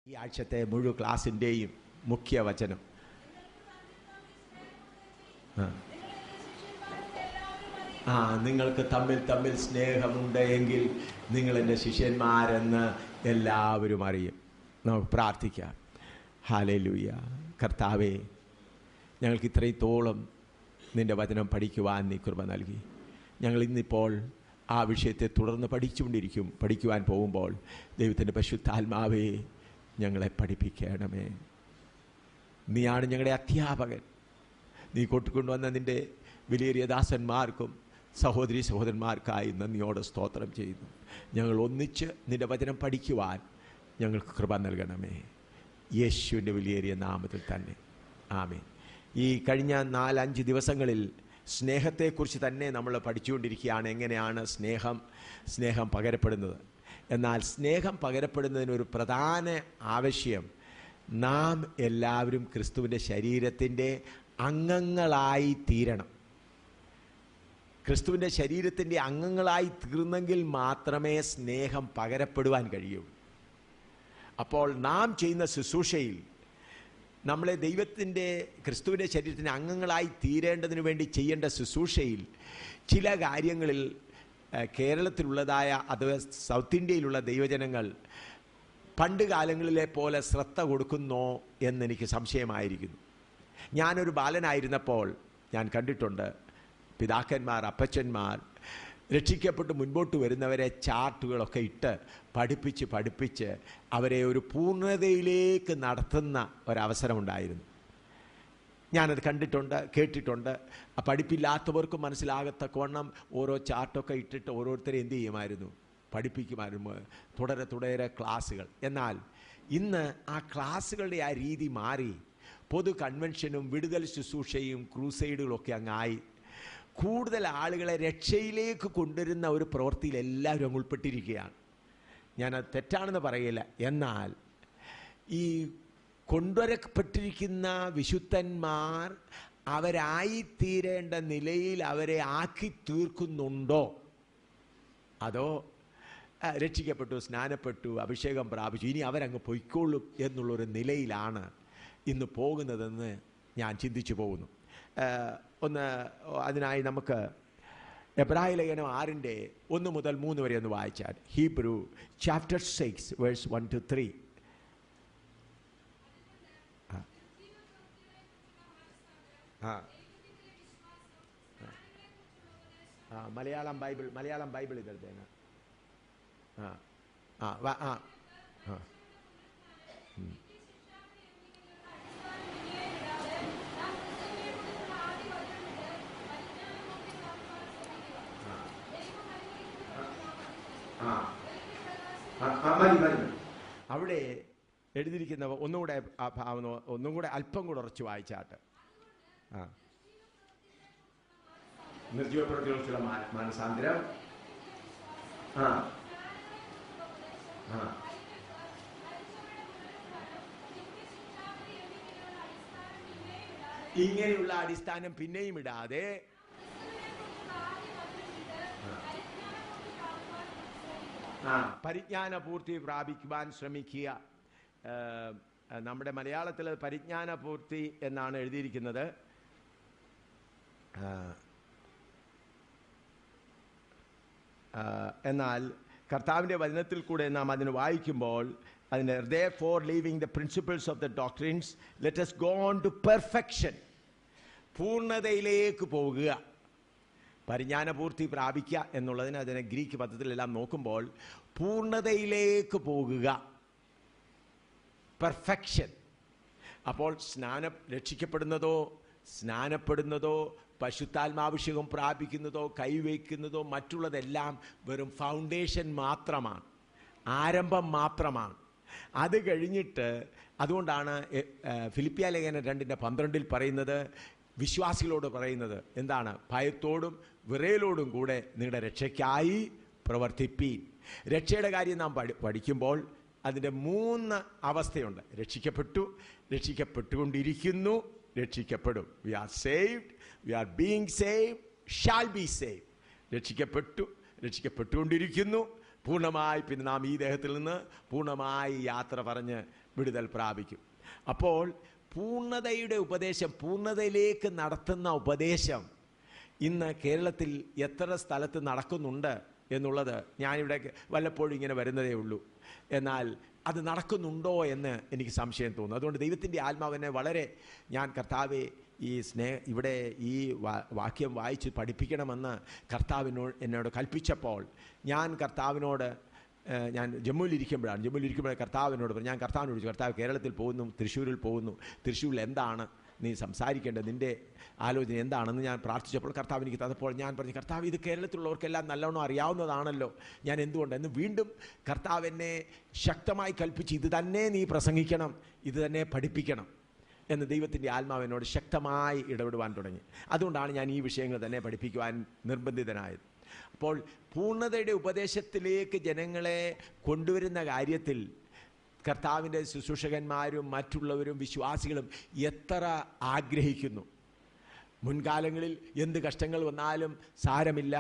ഈ ആഴ്ചത്തെ മുഴുവൻ ക്ലാസിൻ്റെയും മുഖ്യ വചനം നിങ്ങൾക്ക് തമ്മിൽ തമ്മിൽ സ്നേഹമുണ്ടെങ്കിൽ നിങ്ങൾ എൻ്റെ ശിഷ്യന്മാരെന്ന് എല്ലാവരും അറിയും. നമുക്ക് പ്രാർത്ഥിക്കാം. ഹല്ലേലൂയ. കർത്താവേ, ഞങ്ങൾക്ക് ഇത്രത്തോളം നിൻ്റെ വചനം പഠിക്കുവാൻ നീ കൃപ നൽകി. ഞങ്ങൾ ഇന്നിപ്പോൾ ആ വിഷയത്തെ തുടർന്ന് പഠിക്കുവാൻ പോകുമ്പോൾ ദൈവത്തിൻ്റെ പരിശുദ്ധാത്മാവേ ഞങ്ങളെ പഠിപ്പിക്കണമേ. നീയാണ് ഞങ്ങളുടെ അധ്യാപകൻ. നീ കൊണ്ടുവന്ന നിൻ്റെ വിലയേറിയ ദാസന്മാർക്കും സഹോദരി സഹോദരന്മാർക്കായി നന്ദിയോടെ സ്തോത്രം ചെയ്യുന്നു. ഞങ്ങൾ ഒന്നിച്ച് നിൻ്റെ വചനം പഠിക്കുവാൻ ഞങ്ങൾക്ക് കൃപ നൽകണമേ. യേശുവിൻ്റെ വിലയേറിയ നാമത്തിൽ തന്നെ ആമേൻ. ഈ കഴിഞ്ഞ 4-5 ദിവസങ്ങളിൽ സ്നേഹത്തെക്കുറിച്ച് തന്നെ നമ്മൾ പഠിച്ചുകൊണ്ടിരിക്കുകയാണ്. എങ്ങനെയാണ് സ്നേഹം പകരപ്പെടുന്നത്. എന്നാൽ സ്നേഹം പകരപ്പെടുന്നതിനൊരു പ്രധാന ആവശ്യം നാം എല്ലാവരും ക്രിസ്തുവിൻ്റെ ശരീരത്തിൻ്റെ അംഗങ്ങളായി തീരണം. ക്രിസ്തുവിൻ്റെ ശരീരത്തിൻ്റെ അംഗങ്ങളായി തീർന്നെങ്കിൽ മാത്രമേ സ്നേഹം പകരപ്പെടുവാൻ കഴിയൂ. അപ്പോൾ നാം ചെയ്യുന്ന ശുശ്രൂഷയിൽ നമ്മളെ ക്രിസ്തുവിൻ്റെ ശരീരത്തിൻ്റെ അംഗങ്ങളായി തീരേണ്ടതിന് വേണ്ടി ചെയ്യേണ്ട ശുശ്രൂഷയിൽ ചില കാര്യങ്ങളിൽ കേരളത്തിലുള്ളതായ അഥവാ സൗത്ത് ഇന്ത്യയിലുള്ള ദൈവജനങ്ങൾ പണ്ട് കാലങ്ങളിലെ പോലെ ശ്രദ്ധ കൊടുക്കുന്നോ എന്നെനിക്ക് സംശയമായിരിക്കുന്നു. ഞാനൊരു ബാലനായിരുന്നപ്പോൾ ഞാൻ കണ്ടിട്ടുണ്ട് പിതാക്കന്മാർ, അപ്പച്ചന്മാർ രക്ഷിക്കപ്പെട്ട് മുൻപോട്ട് വരുന്നവരെ ചാർട്ടുകളൊക്കെ ഇട്ട് പഠിപ്പിച്ച് അവരെ ഒരു പൂർണ്ണതയിലേക്ക് നടത്തുന്ന ഒരവസരമുണ്ടായിരുന്നു. ഞാനത് കണ്ടിട്ടുണ്ട്, കേട്ടിട്ടുണ്ട്. ആ പഠിപ്പില്ലാത്തവർക്ക് മനസ്സിലാകത്തക്കവണ്ണം ഓരോ ചാർട്ടൊക്കെ ഇട്ടിട്ട് ഓരോരുത്തരെ എന്ത് ചെയ്യുമായിരുന്നു, പഠിപ്പിക്കുമായിരുന്നു. തുടരെ ക്ലാസ്സുകൾ. എന്നാൽ ഇന്ന് ആ ക്ലാസ്സുകളുടെ ആ രീതി മാറി പൊതു കൺവെൻഷനും വിടുതൽ ശുശ്രൂഷയും ക്രൂസൈഡുകളൊക്കെ അങ്ങായി കൂടുതൽ ആളുകളെ രക്ഷയിലേക്ക് കൊണ്ടുവരുന്ന ഒരു പ്രവൃത്തിയിൽ എല്ലാവരും അങ്ങ് ഉൾപ്പെട്ടിരിക്കുകയാണ്. ഞാനത് തെറ്റാണെന്ന് പറയില്ല. എന്നാൽ ഈ കൊണ്ടുവരപ്പെട്ടിരിക്കുന്ന വിശുദ്ധന്മാർ അവരായിത്തീരേണ്ട നിലയിൽ അവരെ ആക്കി തീർക്കുന്നുണ്ടോ, അതോ രക്ഷിക്കപ്പെട്ടു, സ്നാനപ്പെട്ടു, അഭിഷേകം പ്രാപിച്ചു, ഇനി അവരങ്ങ് പൊയ്ക്കൊള്ളും എന്നുള്ളൊരു നിലയിലാണ് ഇന്ന് പോകുന്നതെന്ന് ഞാൻ ചിന്തിച്ചു പോകുന്നു. അതിനായി നമുക്ക് എബ്രായ ലേഖനം 6:1 മുതൽ 3 വരെ ഒന്ന് വായിച്ചാൽ. Hebrew chapter 6 verse 1-3. Malayalam Bible ഇതെടുത്തേന. അവിടെ എഴുതിയിരിക്കുന്ന ഒന്നും കൂടെ അല്പം കൂടെ ഉറച്ചു വായിച്ചാട്ട്. നിർജീവ പ്രവൃത്തികൾക്കുള്ള മാനസാന്തരം, ഇങ്ങനെയുള്ള അടിസ്ഥാനം പിന്നെയും ഇടാതെ പരിജ്ഞാന പൂർത്തി പ്രാപിക്കുവാൻ ശ്രമിക്കുക. നമ്മുടെ മലയാളത്തിൽ പരിജ്ഞാന പൂർത്തി എന്നാണ് എഴുതിയിരിക്കുന്നത്. എന്നാൽ കർത്താവിൻ്റെ വചനത്തിൽ കൂടെ നാം അതിന് വായിക്കുമ്പോൾ അതിന് therefore leaving the principles of the doctrines let us go on to perfection, പൂർണ്ണതയിലേക്ക് പോകുക. പരിജ്ഞാനപൂർത്തി പ്രാപിക്കുക എന്നുള്ളതിന് അതിനെ ഗ്രീക്ക് പദത്തിലെല്ലാം നോക്കുമ്പോൾ പൂർണ്ണതയിലേക്ക് പോകുക, പെർഫെക്ഷൻ. അപ്പോൾ രക്ഷിക്കപ്പെടുന്നതോ സ്നാനപ്പെടുന്നതോ പശുത്താത്മാഭിഷേകം പ്രാപിക്കുന്നതോ കൈവയ്ക്കുന്നതോ മറ്റുള്ളതെല്ലാം വെറും ഫൗണ്ടേഷൻ മാത്രമാണ്, ആരംഭം മാത്രമാണ്. അത് കഴിഞ്ഞിട്ട് അതുകൊണ്ടാണ് ഫിലിപ്പിയ ലേഖനം 2:12 പറയുന്നത്, വിശ്വാസികളോട് പറയുന്നത് എന്താണ്? ഭയത്തോടും വിറയലോടും കൂടെ നിങ്ങളുടെ രക്ഷയ്ക്കായി പ്രവർത്തിപ്പീൻ. രക്ഷയുടെ കാര്യം നാം പഠിക്കുമ്പോൾ അതിൻ്റെ 3 അവസ്ഥയുണ്ട്. രക്ഷിക്കപ്പെട്ടു, രക്ഷിക്കപ്പെട്ടുകൊണ്ടിരിക്കുന്നു, രക്ഷിക്കപ്പെടും. We are saved, we are being saved, shall be saved. രക്ഷിക്കപ്പെട്ടു, രക്ഷിക്കപ്പെട്ടുകൊണ്ടിരിക്കുന്നു, പൂർണ്ണമായി പിന്നെ നാം ഈ ദേഹത്തിൽ നിന്ന് പൂർണ്ണമായി യാത്ര പറഞ്ഞ് വിടുതൽ പ്രാപിക്കും. അപ്പോൾ പൂർണ്ണതയുടെ ഉപദേശം, പൂർണ്ണതയിലേക്ക് നടത്തുന്ന ഉപദേശം ഇന്ന് കേരളത്തിൽ എത്ര സ്ഥലത്ത് നടക്കുന്നുണ്ട് എന്നുള്ളത് ഞാനിവിടെ വല്ലപ്പോഴും ഇങ്ങനെ വരുന്നതേ ഉള്ളൂ. എന്നാൽ അത് നടക്കുന്നുണ്ടോ എന്ന് എനിക്ക് സംശയം തോന്നുന്നു. അതുകൊണ്ട് ദൈവത്തിൻ്റെ ആത്മാവിനെ വളരെ ഞാൻ കർത്താവെ ഇവിടെ ഈ വാക്യം വായിച്ച് പഠിപ്പിക്കണമെന്ന് എന്നോട് കൽപ്പിച്ചപ്പോൾ ഞാൻ ജമ്മുവിലിരിക്കുമ്പോഴാണ് കർത്താവിനോട് പറഞ്ഞു. ഞാൻ കർത്താവിനോട് ചോദിച്ചു, കർത്താവ് കേരളത്തിൽ പോകുന്നു, തൃശ്ശൂരിൽ പോകുന്നു, തൃശ്ശൂരിൽ എന്താണ് നീ സംസാരിക്കേണ്ടത്, നിൻ്റെ ആലോചന എന്താണെന്ന് ഞാൻ പ്രാർത്ഥിച്ചപ്പോൾ കർത്താവ് എനിക്ക് തന്നപ്പോൾ ഞാൻ പറഞ്ഞു, കർത്താവ് ഇത് കേരളത്തിലുള്ളവർക്കെല്ലാം നല്ലോണം അറിയാവുന്നതാണല്ലോ, ഞാൻ എന്തുകൊണ്ടെന്ന് വീണ്ടും കർത്താവ് എന്നെ ശക്തമായി കൽപ്പിച്ച് ഇത് തന്നെ നീ പ്രസംഗിക്കണം, ഇത് തന്നെ പഠിപ്പിക്കണം എന്ന് ദൈവത്തിൻ്റെ ആത്മാവിനോട് ശക്തമായി ഇടപെടുവാൻ തുടങ്ങി. അതുകൊണ്ടാണ് ഞാൻ ഈ വിഷയങ്ങൾ തന്നെ പഠിപ്പിക്കുവാൻ നിർബന്ധിതനായത്. അപ്പോൾ പൂർണ്ണതയുടെ ഉപദേശത്തിലേക്ക് ജനങ്ങളെ കൊണ്ടുവരുന്ന കാര്യത്തിൽ കർത്താവിൻ്റെ ശുശ്രൂഷകന്മാരും മറ്റുള്ളവരും വിശ്വാസികളും എത്ര ആഗ്രഹിക്കുന്നു. മുൻകാലങ്ങളിൽ എന്ത് കഷ്ടങ്ങൾ വന്നാലും സാരമില്ല,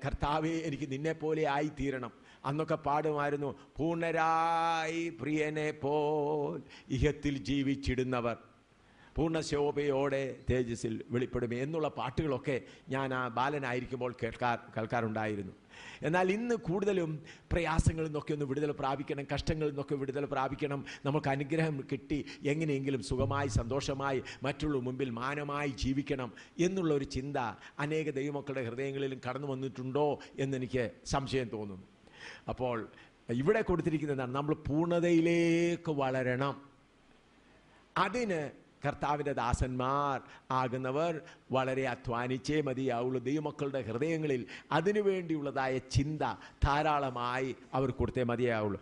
കർത്താവേ എനിക്ക് നിന്നെപ്പോലെ ആയിത്തീരണം. അന്നൊക്കെ പാടുമായിരുന്നു, പൂർണ്ണരായി പ്രിയനെ പോൽ ഇഹത്തിൽ ജീവിച്ചിടുന്നവർ പൂർണ്ണശോഭയോടെ തേജസ്സിൽ വെളിപ്പെടുമേ എന്നുള്ള പാട്ടുകളൊക്കെ ഞാൻ ആ ബാലനായിരിക്കുമ്പോൾ കേൾക്കാറുണ്ടായിരുന്നു. എന്നാൽ ഇന്ന് കൂടുതലും പ്രയാസങ്ങളിൽ നിന്നൊക്കെ ഒന്ന് വിടുതൽ പ്രാപിക്കണം, കഷ്ടങ്ങളിൽ നിന്നൊക്കെ വിടുതൽ പ്രാപിക്കണം, നമുക്ക് അനുഗ്രഹം കിട്ടി എങ്ങനെയെങ്കിലും സുഖമായി സന്തോഷമായി മറ്റുള്ള മുമ്പിൽ മാനമായി ജീവിക്കണം എന്നുള്ള ഒരു ചിന്ത അനേക ദൈവമക്കളുടെ ഹൃദയങ്ങളിലും കടന്നു വന്നിട്ടുണ്ടോ എന്നെനിക്ക് സംശയം തോന്നുന്നു. അപ്പോൾ ഇവിടെ കൊടുത്തിരിക്കുന്നതാണ്, നമ്മൾ പൂർണ്ണതയിലേക്ക് വളരണം. അതിന് കർത്താവിൻ്റെ ദാസന്മാർ ആകുന്നവർ വളരെ അധ്വാനിച്ചേ മതിയാവുള്ളൂ. ദൈവമക്കളുടെ ഹൃദയങ്ങളിൽ അതിനു വേണ്ടിയുള്ളതായ ചിന്ത ധാരാളമായി അവർ കൊടുത്തേ മതിയാവുള്ളൂ.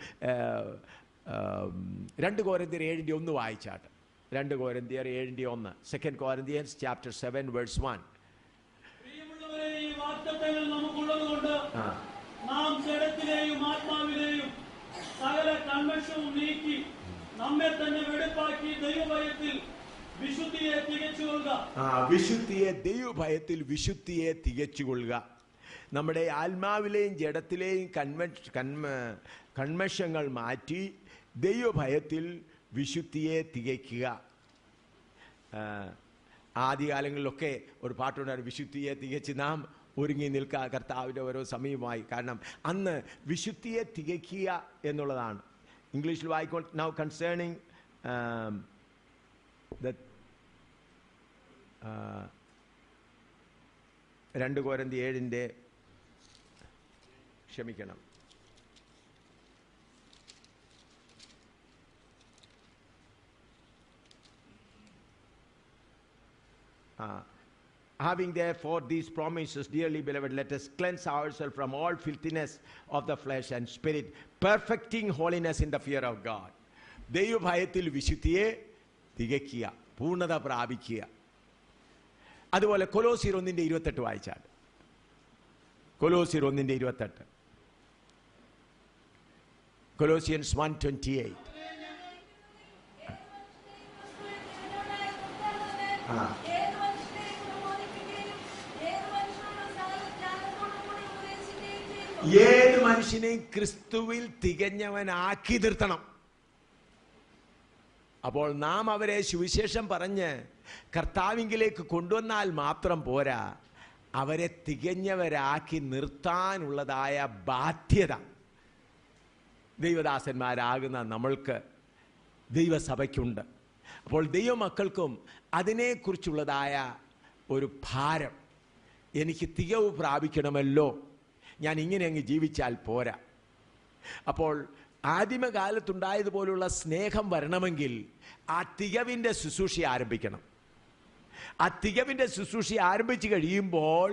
2 കൊരിന്ത്യർ 7:1 വായിച്ചാട്ട്. 2 കൊരിന്ത്യർ 7:1, 2 Corinthians chapter 7 verse 1. പ്രിയമുള്ളവരെ, ഈ വാഗ്ദത്തങ്ങൾ നമുക്കുള്ളതുകൊണ്ട് നാം ജഡത്തിലെയും ആത്മാവിലെയും സകല കൺവെൻഷനും നീക്കി നമ്മെ തന്നെ വെടിപ്പാക്കി ദൈവഭയത്തിൽ വിശുദ്ധിയെ തികച്ചുകൊള്ളുക. വിശുദ്ധിയെ, ദൈവഭയത്തിൽ വിശുദ്ധിയെ തികച്ചുകൊള്ളുക. നമ്മുടെ ആത്മാവിലെയും ജഡത്തിലെയും കന്മഷങ്ങൾ മാറ്റി ദൈവഭയത്തിൽ വിശുദ്ധിയെ തികയ്ക്കുക. ആദ്യകാലങ്ങളിലൊക്കെ ഒരു പാട്ടുണ്ടായിരുന്നു, വിശുദ്ധിയെ തികച്ച് നാം ഒരുങ്ങി നിൽക്കുക കർത്താവിൻ്റെ ഓരോ സമയമായി. കാരണം അന്ന് വിശുദ്ധിയെ തികയ്ക്കുക എന്നുള്ളതാണ്. ഇംഗ്ലീഷിൽ വായിക്കോൾ. നൗ കൺസേണിങ് 2 Corinthians 7 ക്ഷമിക്കണം, having therefore these promises, dearly beloved, let us cleanse ourselves from all filthiness of the flesh and spirit, perfecting holiness in the fear of God. ദൈവഭയത്തിൽ വിശുദ്ധിയെ തികയ്ക്കുക, പൂർണ്ണത പ്രാപിക്കുക. അതുപോലെ കൊലോസ്യർ 1:28 വായിച്ചാൽ, കൊലോസ്യർ 1:28, Colossians 1:28. ഏത് മനുഷ്യനെയും ക്രിസ്തുവിൽ തികഞ്ഞവനാക്കി നിർത്തണം. അപ്പോൾ നാം അവരെ സുവിശേഷം പറഞ്ഞ് കർത്താവിങ്കിലേക്ക് കൊണ്ടുവന്നാൽ മാത്രം പോരാ, അവരെ തികഞ്ഞവരാക്കി നിർത്താനുള്ളതായ ബാധ്യത ദൈവദാസന്മാരാകുന്ന നമ്മൾക്ക്, ദൈവസഭയ്ക്കുണ്ട്. അപ്പോൾ ദൈവമക്കൾക്കും അതിനെക്കുറിച്ചുള്ളതായ ഒരു ഭാരം, എനിക്ക് തികവ് പ്രാപിക്കണമല്ലോ, ഞാൻ ഇങ്ങനെ അങ്ങ് ജീവിച്ചാൽ പോരാ. അപ്പോൾ ആദിമകാലത്തുണ്ടായതുപോലുള്ള സ്നേഹം വരണമെങ്കിൽ ആ തികവിൻ്റെ ശുശ്രൂഷ ആരംഭിക്കണം. ആ തികവിൻ്റെ ശുശ്രൂഷ ആരംഭിച്ച് കഴിയുമ്പോൾ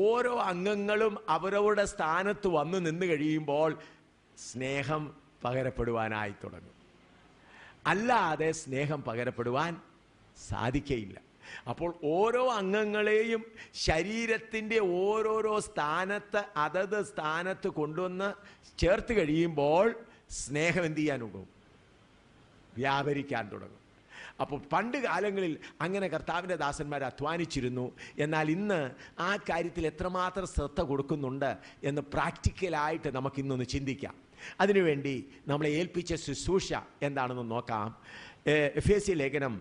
ഓരോ അംഗങ്ങളും അവരവരുടെ സ്ഥാനത്ത് വന്നു നിന്ന് കഴിയുമ്പോൾ സ്നേഹം പകരപ്പെടുവാനായി തുടങ്ങും. അല്ലാതെ സ്നേഹം പകരപ്പെടുവാൻ സാധിക്കയില്ല. അപ്പോൾ ഓരോ അംഗങ്ങളെയും ശരീരത്തിൻ്റെ ഓരോരോ സ്ഥാനത്ത് അതത് സ്ഥാനത്ത് കൊണ്ടുവന്ന് ചേർത്ത് കഴിയുമ്പോൾ സ്നേഹം എന്ത് ചെയ്യാൻ തുടങ്ങും? വ്യാപരിക്കാൻ തുടങ്ങും. അപ്പോൾ പണ്ട് കാലങ്ങളിൽ അങ്ങനെ കർത്താവിൻ്റെ ദാസന്മാർ അധ്വാനിച്ചിരുന്നു. എന്നാൽ ഇന്ന് ആ കാര്യത്തിൽ എത്രമാത്രം ശ്രദ്ധ കൊടുക്കുന്നുണ്ട് എന്ന് പ്രാക്ടിക്കലായിട്ട് നമുക്കിന്നൊന്ന് ചിന്തിക്കാം. അതിനുവേണ്ടി നമ്മളെ ഏൽപ്പിച്ച ശുശ്രൂഷ എന്താണെന്ന് നോക്കാം. എഫേസ്യ ലേഖനം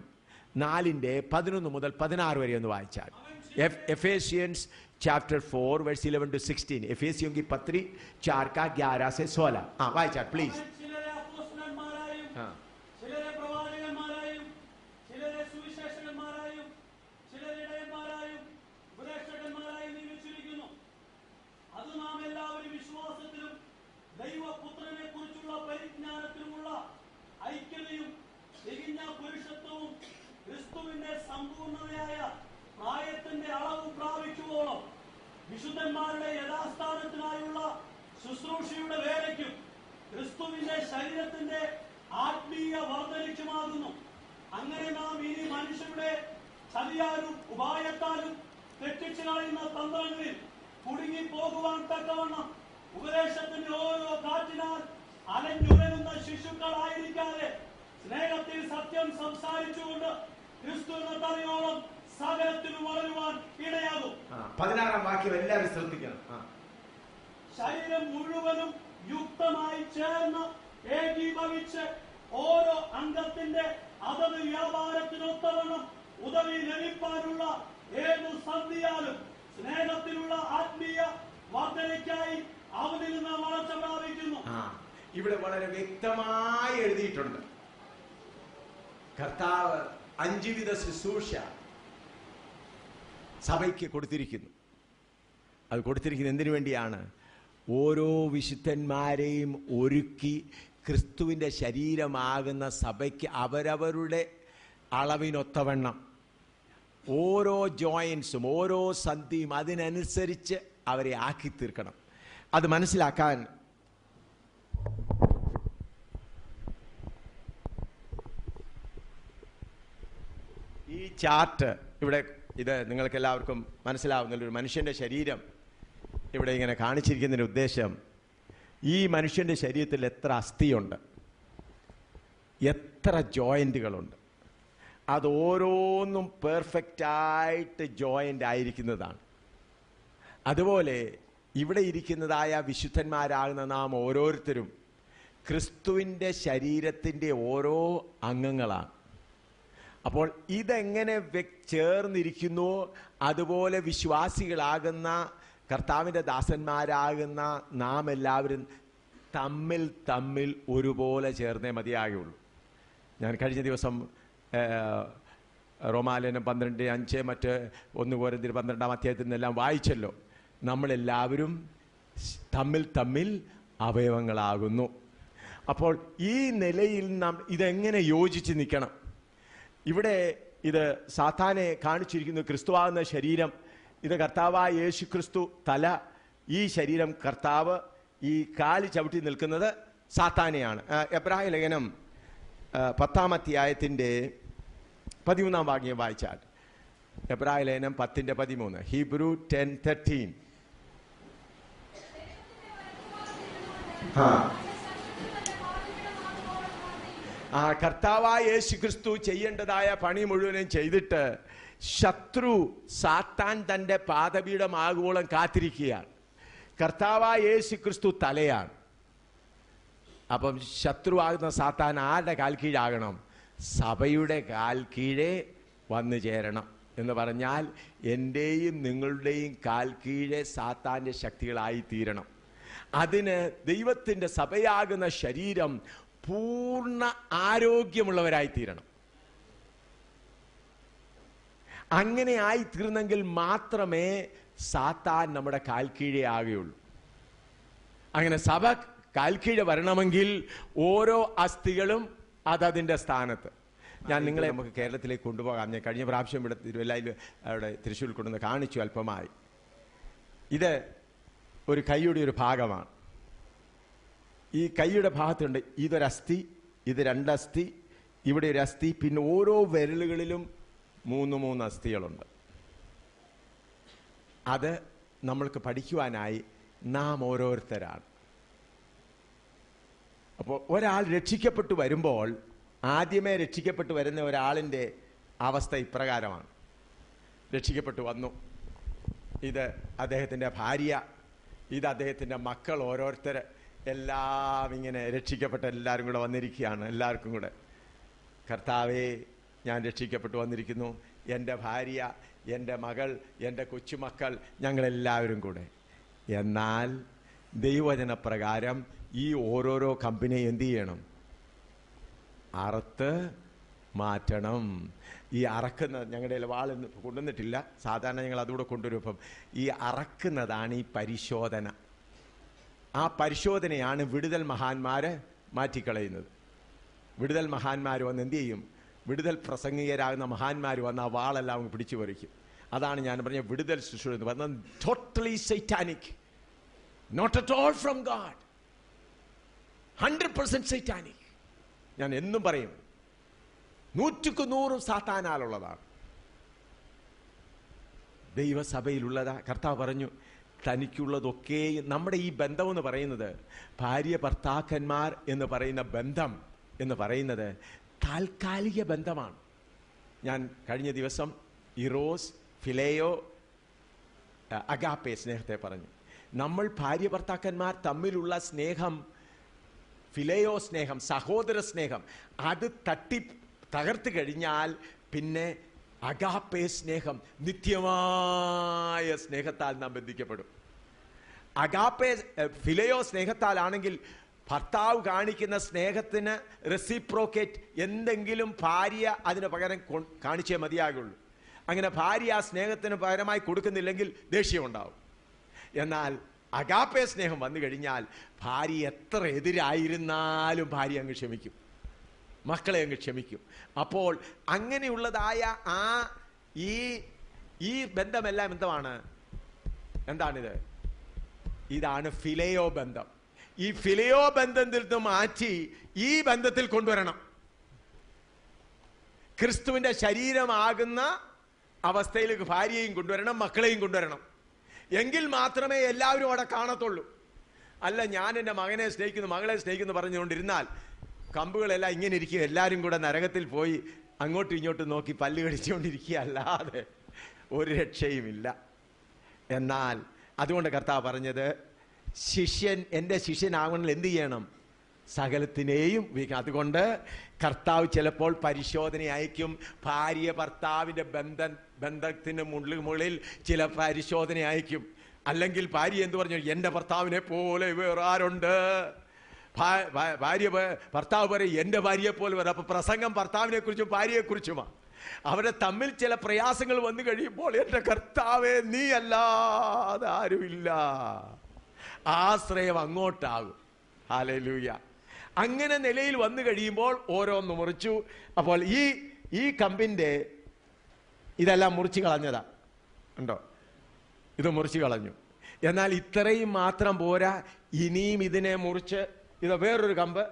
4:11 മുതൽ 16 വരെ ഒന്ന് വായിച്ചാൽ. Ephesians chapter 4 verse 11 to 16. Ephesians की पत्री 4 का 11 से 16. हाँ वाइचार प्लीज. ചിലരെ അപ്പോസ്തലന്മാരായും ചിലരെ പ്രവാചകന്മാരായും ചിലരെ സുവിശേഷകന്മാരായും ചിലരെ ഇടയന്മാരായും ഉപദേഷ്ടന്മാരായും നിയമിച്ചിരിക്കുന്നു. അത് നാം എല്ലാവരും വിശ്വാസത്തിലും ദൈവപുത്രനെ കുറിച്ചുള്ള പരിജ്ഞാനത്തിലുമുള്ള ഐക്യതയും തികഞ്ഞ പുരുഷത്വവും ക്രിസ്തുവിന്റെ സമ്പൂർണ്ണതയായ പ്രായത്തിന്റെ അളവ് പ്രാപിക്കുവോളം വിശുദ്ധന്മാരുടെ യഥാസ്ഥാനത്തിനായുള്ള ശുശ്രൂഷയുടെ വേലയ്ക്കും ക്രിസ്തുവിന്റെ ശരീരത്തിന്റെ ആത്മീയ വർദ്ധനയ്ക്കുമാകുന്നു. അങ്ങനെ നാം ഇനി മനുഷ്യരുടെ ചതിയാലും ഉപായത്താലും തെറ്റിച്ചു കളയുന്ന തന്ത്രങ്ങളിൽ കുടുങ്ങി പോകുവാൻ തക്കവണ്ണം ഉപദേശത്തിന്റെ ഓരോ കാറ്റിനാൽ അലഞ്ഞുലരുന്ന ശിശുക്കളായിരിക്കാതെ സ്നേഹത്തിൽ സത്യം സംസാരിച്ചുകൊണ്ട് ക്രിസ്തു എന്ന തലയോളം സകലത്തിലും വളരുവാൻ ഇടയാകും. 16 വാക്യം എല്ലാവരും ശ്രദ്ധിക്കണം. ശരീരം മുഴുവനും യുക്തമായി ചേർന്ന് ഏകീഭവിച്ച് ഓരോ അംഗത്തിന്റെ അതത് വ്യാപാരത്തിനൊത്തവണ്ണം ഉദവി ലഭിക്കാനുള്ള ഏതു സന്ധിയാലും സ്നേഹത്തിലുള്ള ആത്മീയ വർദ്ധനയ്ക്കായി അവനിൽ നിന്ന് വളർച്ച പ്രാപിക്കുന്നു. ഇവിടെ വളരെ വ്യക്തമായി എഴുതിയിട്ടുണ്ട്. കർത്താവ് 5 വിധ ശുശ്രൂഷ സഭയ്ക്ക് കൊടുത്തിരിക്കുന്നു. അത് കൊടുത്തിരിക്കുന്നത് എന്തിനു വേണ്ടിയാണ്? ഓരോ വിശുദ്ധന്മാരെയും ഒരുക്കി ക്രിസ്തുവിൻ്റെ ശരീരമാകുന്ന സഭയ്ക്ക് അവരവരുടെ അളവിനൊത്തവണ്ണം ഓരോ ജോയിൻസും ഓരോ സന്ധിയും അതിനനുസരിച്ച് അവരെ ആക്കി തീർക്കണം. അത് മനസ്സിലാക്കാൻ ഈ ചാർട്ട് ഇവിടെ, ഇത് നിങ്ങൾക്ക് എല്ലാവർക്കും മനസ്സിലാവുന്ന ഒരു മനുഷ്യൻ്റെ ശരീരം ഇവിടെ ഇങ്ങനെ കാണിച്ചിരിക്കുന്നതിൻ്റെ ഉദ്ദേശം, ഈ മനുഷ്യൻ്റെ ശരീരത്തിൽ എത്ര അസ്ഥിയുണ്ട്, എത്ര ജോയിൻറ്റുകളുണ്ട്, അത് ഓരോന്നും പെർഫെക്റ്റായിട്ട് ജോയിൻ്റ് ആയിരിക്കുന്നതാണ്. അതുപോലെ ഇവിടെ ഇരിക്കുന്നതായ വിശുദ്ധന്മാരാകുന്ന നാം ഓരോരുത്തരും ക്രിസ്തുവിൻ്റെ ശരീരത്തിൻ്റെ ഓരോ അംഗങ്ങളാണ്. അപ്പോൾ ഇതെങ്ങനെ ചേർന്നിരിക്കുന്നുവോ അതുപോലെ വിശ്വാസികളാകുന്ന കർത്താവിൻ്റെ ദാസന്മാരാകുന്ന നാം എല്ലാവരും തമ്മിൽ തമ്മിൽ ഒരുപോലെ ചേർന്നേ മതിയാകുള്ളൂ. ഞാൻ കഴിഞ്ഞ ദിവസം റോമാലേഖനം 12:5 മറ്റ് 1 കൊരിന്ത്യർ 12-ാം അധ്യായത്തിൽ നിന്നെല്ലാം വായിച്ചല്ലോ. നമ്മളെല്ലാവരും തമ്മിൽ തമ്മിൽ അവയവങ്ങളാകുന്നു. അപ്പോൾ ഈ നിലയിൽ നാം ഇതെങ്ങനെ യോജിച്ച് നിൽക്കണം? ഇവിടെ ഇത് സാത്താനെ കാണിച്ചിരിക്കുന്നു. ക്രിസ്തുവാകുന്ന ശരീരം, ഇത് കർത്താവായ യേശു ക്രിസ്തു തല, ഈ ശരീരം കർത്താവ്, ഈ കാല് ചവിട്ടി നിൽക്കുന്നത് സാത്താനെയാണ്. എബ്രായ ലേഖനം 10-ാം അധ്യായത്തിൻ്റെ 13-ാം വാക്യം വായിച്ചാൽ, എബ്രായ ലേഖനം 10:13, ഹീബ്രു 10:13. കർത്താവായ യേശു ക്രിസ്തു ചെയ്യേണ്ടതായ പണി മുഴുവനും ചെയ്തിട്ട് ശത്രു സാത്താൻ തൻ്റെ പാദപീഠമാകുവോളം കാത്തിരിക്കുകയാണ്. കർത്താവായ യേശു ക്രിസ്തു തലയാണ്. അപ്പം ശത്രുവാകുന്ന സാത്താൻ ആരുടെ കാൽ കീഴാകണം? സഭയുടെ കാൽ കീഴേ വന്നു ചേരണം. എന്ന് പറഞ്ഞാൽ എൻ്റെയും നിങ്ങളുടെയും കാൽ കീഴേ സാത്താൻ്റെ ശക്തികളായി തീരണം. അതിന് ദൈവത്തിൻ്റെ സഭയാകുന്ന ശരീരം പൂർണ്ണ ആരോഗ്യമുള്ളവരായി തീരണം. അങ്ങനെ ആയിത്തീർന്നെങ്കിൽ മാത്രമേ സാത്താൻ നമ്മുടെ കാൽക്കീഴേ ആകുകയുള്ളൂ. അങ്ങനെ സഭ കാൽക്കീഴ വരണമെങ്കിൽ ഓരോ അസ്ഥികളും അതതിൻ്റെ സ്ഥാനത്ത്. ഞാൻ നിങ്ങളെ നമുക്ക് കേരളത്തിലേക്ക് കൊണ്ടുപോകാം. ഞാൻ കഴിഞ്ഞ പ്രാവശ്യം ഇവിടെ തിരുവല്ലയിൽ അവിടെ തൃശ്ശൂരിൽ കൊണ്ടുവന്ന് കാണിച്ചു അല്പമായി. ഇത് ഒരു കൈയുടെ ഒരു ഭാഗമാണ്. ഈ കൈയുടെ ഭാഗത്തുണ്ട് ഇതൊരസ്ഥി, ഇത് 2 അസ്ഥി, ഇവിടെ ഒരു അസ്ഥി, പിന്നെ ഓരോ വിരലുകളിലും 3 അസ്ഥികളുണ്ട്. അത് നമ്മൾക്ക് പഠിക്കുവാനായി നാം ഓരോരുത്തരാണ്. അപ്പോൾ ഒരാൾ രക്ഷിക്കപ്പെട്ടു വരുമ്പോൾ ആദ്യമേ രക്ഷിക്കപ്പെട്ടു വരുന്ന ഒരാളിൻ്റെ അവസ്ഥ ഇപ്രകാരമാണ്. രക്ഷിക്കപ്പെട്ടു വന്നു, ഇത് അദ്ദേഹത്തിൻ്റെ ഭാര്യ, ഇത് അദ്ദേഹത്തിൻ്റെ മക്കൾ, ഓരോരുത്തർ എല്ലാം ഇങ്ങനെ രക്ഷിക്കപ്പെട്ട എല്ലാവരും കൂടെ വന്നിരിക്കുകയാണ്. എല്ലാവർക്കും കൂടെ കർത്താവേ ഞാൻ രക്ഷിക്കപ്പെട്ടു വന്നിരിക്കുന്നു, എൻ്റെ ഭാര്യ, എൻ്റെ മകൾ, എൻ്റെ കൊച്ചുമക്കൾ, ഞങ്ങളെല്ലാവരും കൂടെ. എന്നാൽ ദൈവവചനപ്രകാരം ഈ ഓരോരോ കമ്പനി എന്ത് ചെയ്യണം? അറുത്ത് മാറ്റണം. ഈ അറക്കുന്ന ഞങ്ങളുടെ വാളൊന്നും കൊണ്ടുവന്നിട്ടില്ല, സാധാരണ ഞങ്ങൾ അതുകൂടെ കൊണ്ടുവരും. അപ്പം ഈ അറക്കുന്നതാണ് ഈ പരിശോധന. ആ പരിശോധനയാണ് വിടുതൽ മഹാന്മാർ മാറ്റിക്കളയുന്നത്. വിടുതൽ മഹാന്മാർ വന്ന് എന്ത് ചെയ്യും? വിടുതൽ പ്രസംഗികരാകുന്ന മഹാന്മാർ വന്ന് ആ വാളെല്ലാം അങ്ങ് പിടിച്ചു പറിക്കും. അതാണ് ഞാൻ പറഞ്ഞ വിടുതൽ ശുശ്രൂഷ എന്ന് പറഞ്ഞാൽ totally satanic, not at all from God, 100% satanic. ഞാൻ എന്നും പറയും 100% സാത്താനാലുള്ളതാണ്. ദൈവസഭയിലുള്ളതാ. കർത്താവ് പറഞ്ഞു തനിക്കുള്ളതൊക്കെ. നമ്മുടെ ഈ ബന്ധം എന്ന് പറയുന്നത്, ഭാര്യ ഭർത്താക്കന്മാർ എന്ന് പറയുന്ന ബന്ധം എന്ന് പറയുന്നത് താൽക്കാലിക ബന്ധമാണ്. ഞാൻ കഴിഞ്ഞ ദിവസം ഇറോസ്, ഫിലേയോ, അഗാപ്പെ സ്നേഹത്തെ പറഞ്ഞു. നമ്മൾ ഭാര്യ ഭർത്താക്കന്മാർ തമ്മിലുള്ള സ്നേഹം, ഫിലേയോ സ്നേഹം, സഹോദര സ്നേഹം, അത് തകർത്ത് കഴിഞ്ഞാൽ പിന്നെ അഗാപ്പെ സ്നേഹം, നിത്യമായ സ്നേഹത്താൽ നാം ബന്ധിക്കപ്പെടും. അഗാപ്പെ ഫിലേയോ സ്നേഹത്താലാണെങ്കിൽ ഭർത്താവ് കാണിക്കുന്ന സ്നേഹത്തിന് റെസിപ്രോക്കേറ്റ് എന്തെങ്കിലും ഭാര്യ അതിന് പകരം കാണിച്ചേ മതിയാകുള്ളൂ. അങ്ങനെ ഭാര്യ ആ സ്നേഹത്തിന് പകരമായി കൊടുക്കുന്നില്ലെങ്കിൽ ദേഷ്യമുണ്ടാവും. എന്നാൽ അഗാപ്പെ സ്നേഹം വന്നു കഴിഞ്ഞാൽ ഭാര്യ എത്ര എതിരായിരുന്നാലും ഭാര്യ അങ്ങ് ക്ഷമിക്കും, മക്കളെ അങ്ങ് ക്ഷമിക്കും. അപ്പോൾ അങ്ങനെയുള്ളതായ ആ ഈ ബന്ധമെല്ലാം എന്താണിത്? ഇതാണ് ഫിലേയോ ബന്ധം. ഈ ഫിലേയോ ബന്ധത്തിൽ നിന്ന് മാറ്റി ഈ ബന്ധത്തിൽ കൊണ്ടുവരണം. ക്രിസ്തുവിന്റെ ശരീരമാകുന്ന അവസ്ഥയിലേക്ക് ഭാര്യയും കൊണ്ടുവരണം, മക്കളെയും കൊണ്ടുവരണം. എങ്കിൽ മാത്രമേ എല്ലാവരും അവിടെ കാണത്തുള്ളൂ. അല്ല, ഞാൻ എൻ്റെ മകനെ സ്നേഹിക്കുന്നു, മകളെ സ്നേഹിക്കുന്നു പറഞ്ഞുകൊണ്ടിരുന്നാൽ കമ്പുകളെല്ലാം ഇങ്ങനെ ഇരിക്കും. എല്ലാവരും കൂടെ നരകത്തിൽ പോയി അങ്ങോട്ടും ഇങ്ങോട്ടും നോക്കി പല്ല് കടിച്ചുകൊണ്ടിരിക്കുക അല്ലാതെ ഒരു രക്ഷയുമില്ല. എന്നാൽ അതുകൊണ്ട് കർത്താവ് പറഞ്ഞത്, ശിഷ്യൻ എൻ്റെ ശിഷ്യനാകണമെങ്കിൽ എന്ത് ചെയ്യണം? സകലത്തിനെയും ഉപയോഗിക്കണം. അതുകൊണ്ട് കർത്താവ് ചിലപ്പോൾ പരിശോധന അയക്കും. ഭാര്യ ഭർത്താവിൻ്റെ ബന്ധത്തിന് മുകളിൽ ചില പരിശോധന അയക്കും. അല്ലെങ്കിൽ ഭാര്യ എന്ത് പറഞ്ഞു? എൻ്റെ ഭർത്താവിനെ പോലെ വേറെ ആരുണ്ട്? ഭാര്യ ഭർത്താവ് പറയും എൻ്റെ ഭാര്യയെ പോലെ വരും. അപ്പൊ പ്രസംഗം ഭർത്താവിനെ കുറിച്ചും ഭാര്യയെക്കുറിച്ചുമാണ്. അവരെ തമ്മിൽ ചില പ്രയാസങ്ങൾ വന്നു കഴിയുമ്പോൾ എൻ്റെ കർത്താവേ നീ അല്ലാതെ ആരുമില്ല, ആശ്രയം അങ്ങോട്ടാകും. ഹല്ലേലൂയ. അങ്ങനെ നിലയിൽ വന്നു കഴിയുമ്പോൾ ഓരോന്ന് മുറിച്ചു. അപ്പോൾ ഈ കമ്പിന്റെ ഇതെല്ലാം മുറിച്ച് കളഞ്ഞതാ, ഉണ്ടോ? ഇത് മുറിച്ച് കളഞ്ഞു. എന്നാൽ ഇത്രയും മാത്രം പോരാ, ഇനിയും ഇതിനെ മുറിച്ച് ഇത് വേറൊരു കമ്പ്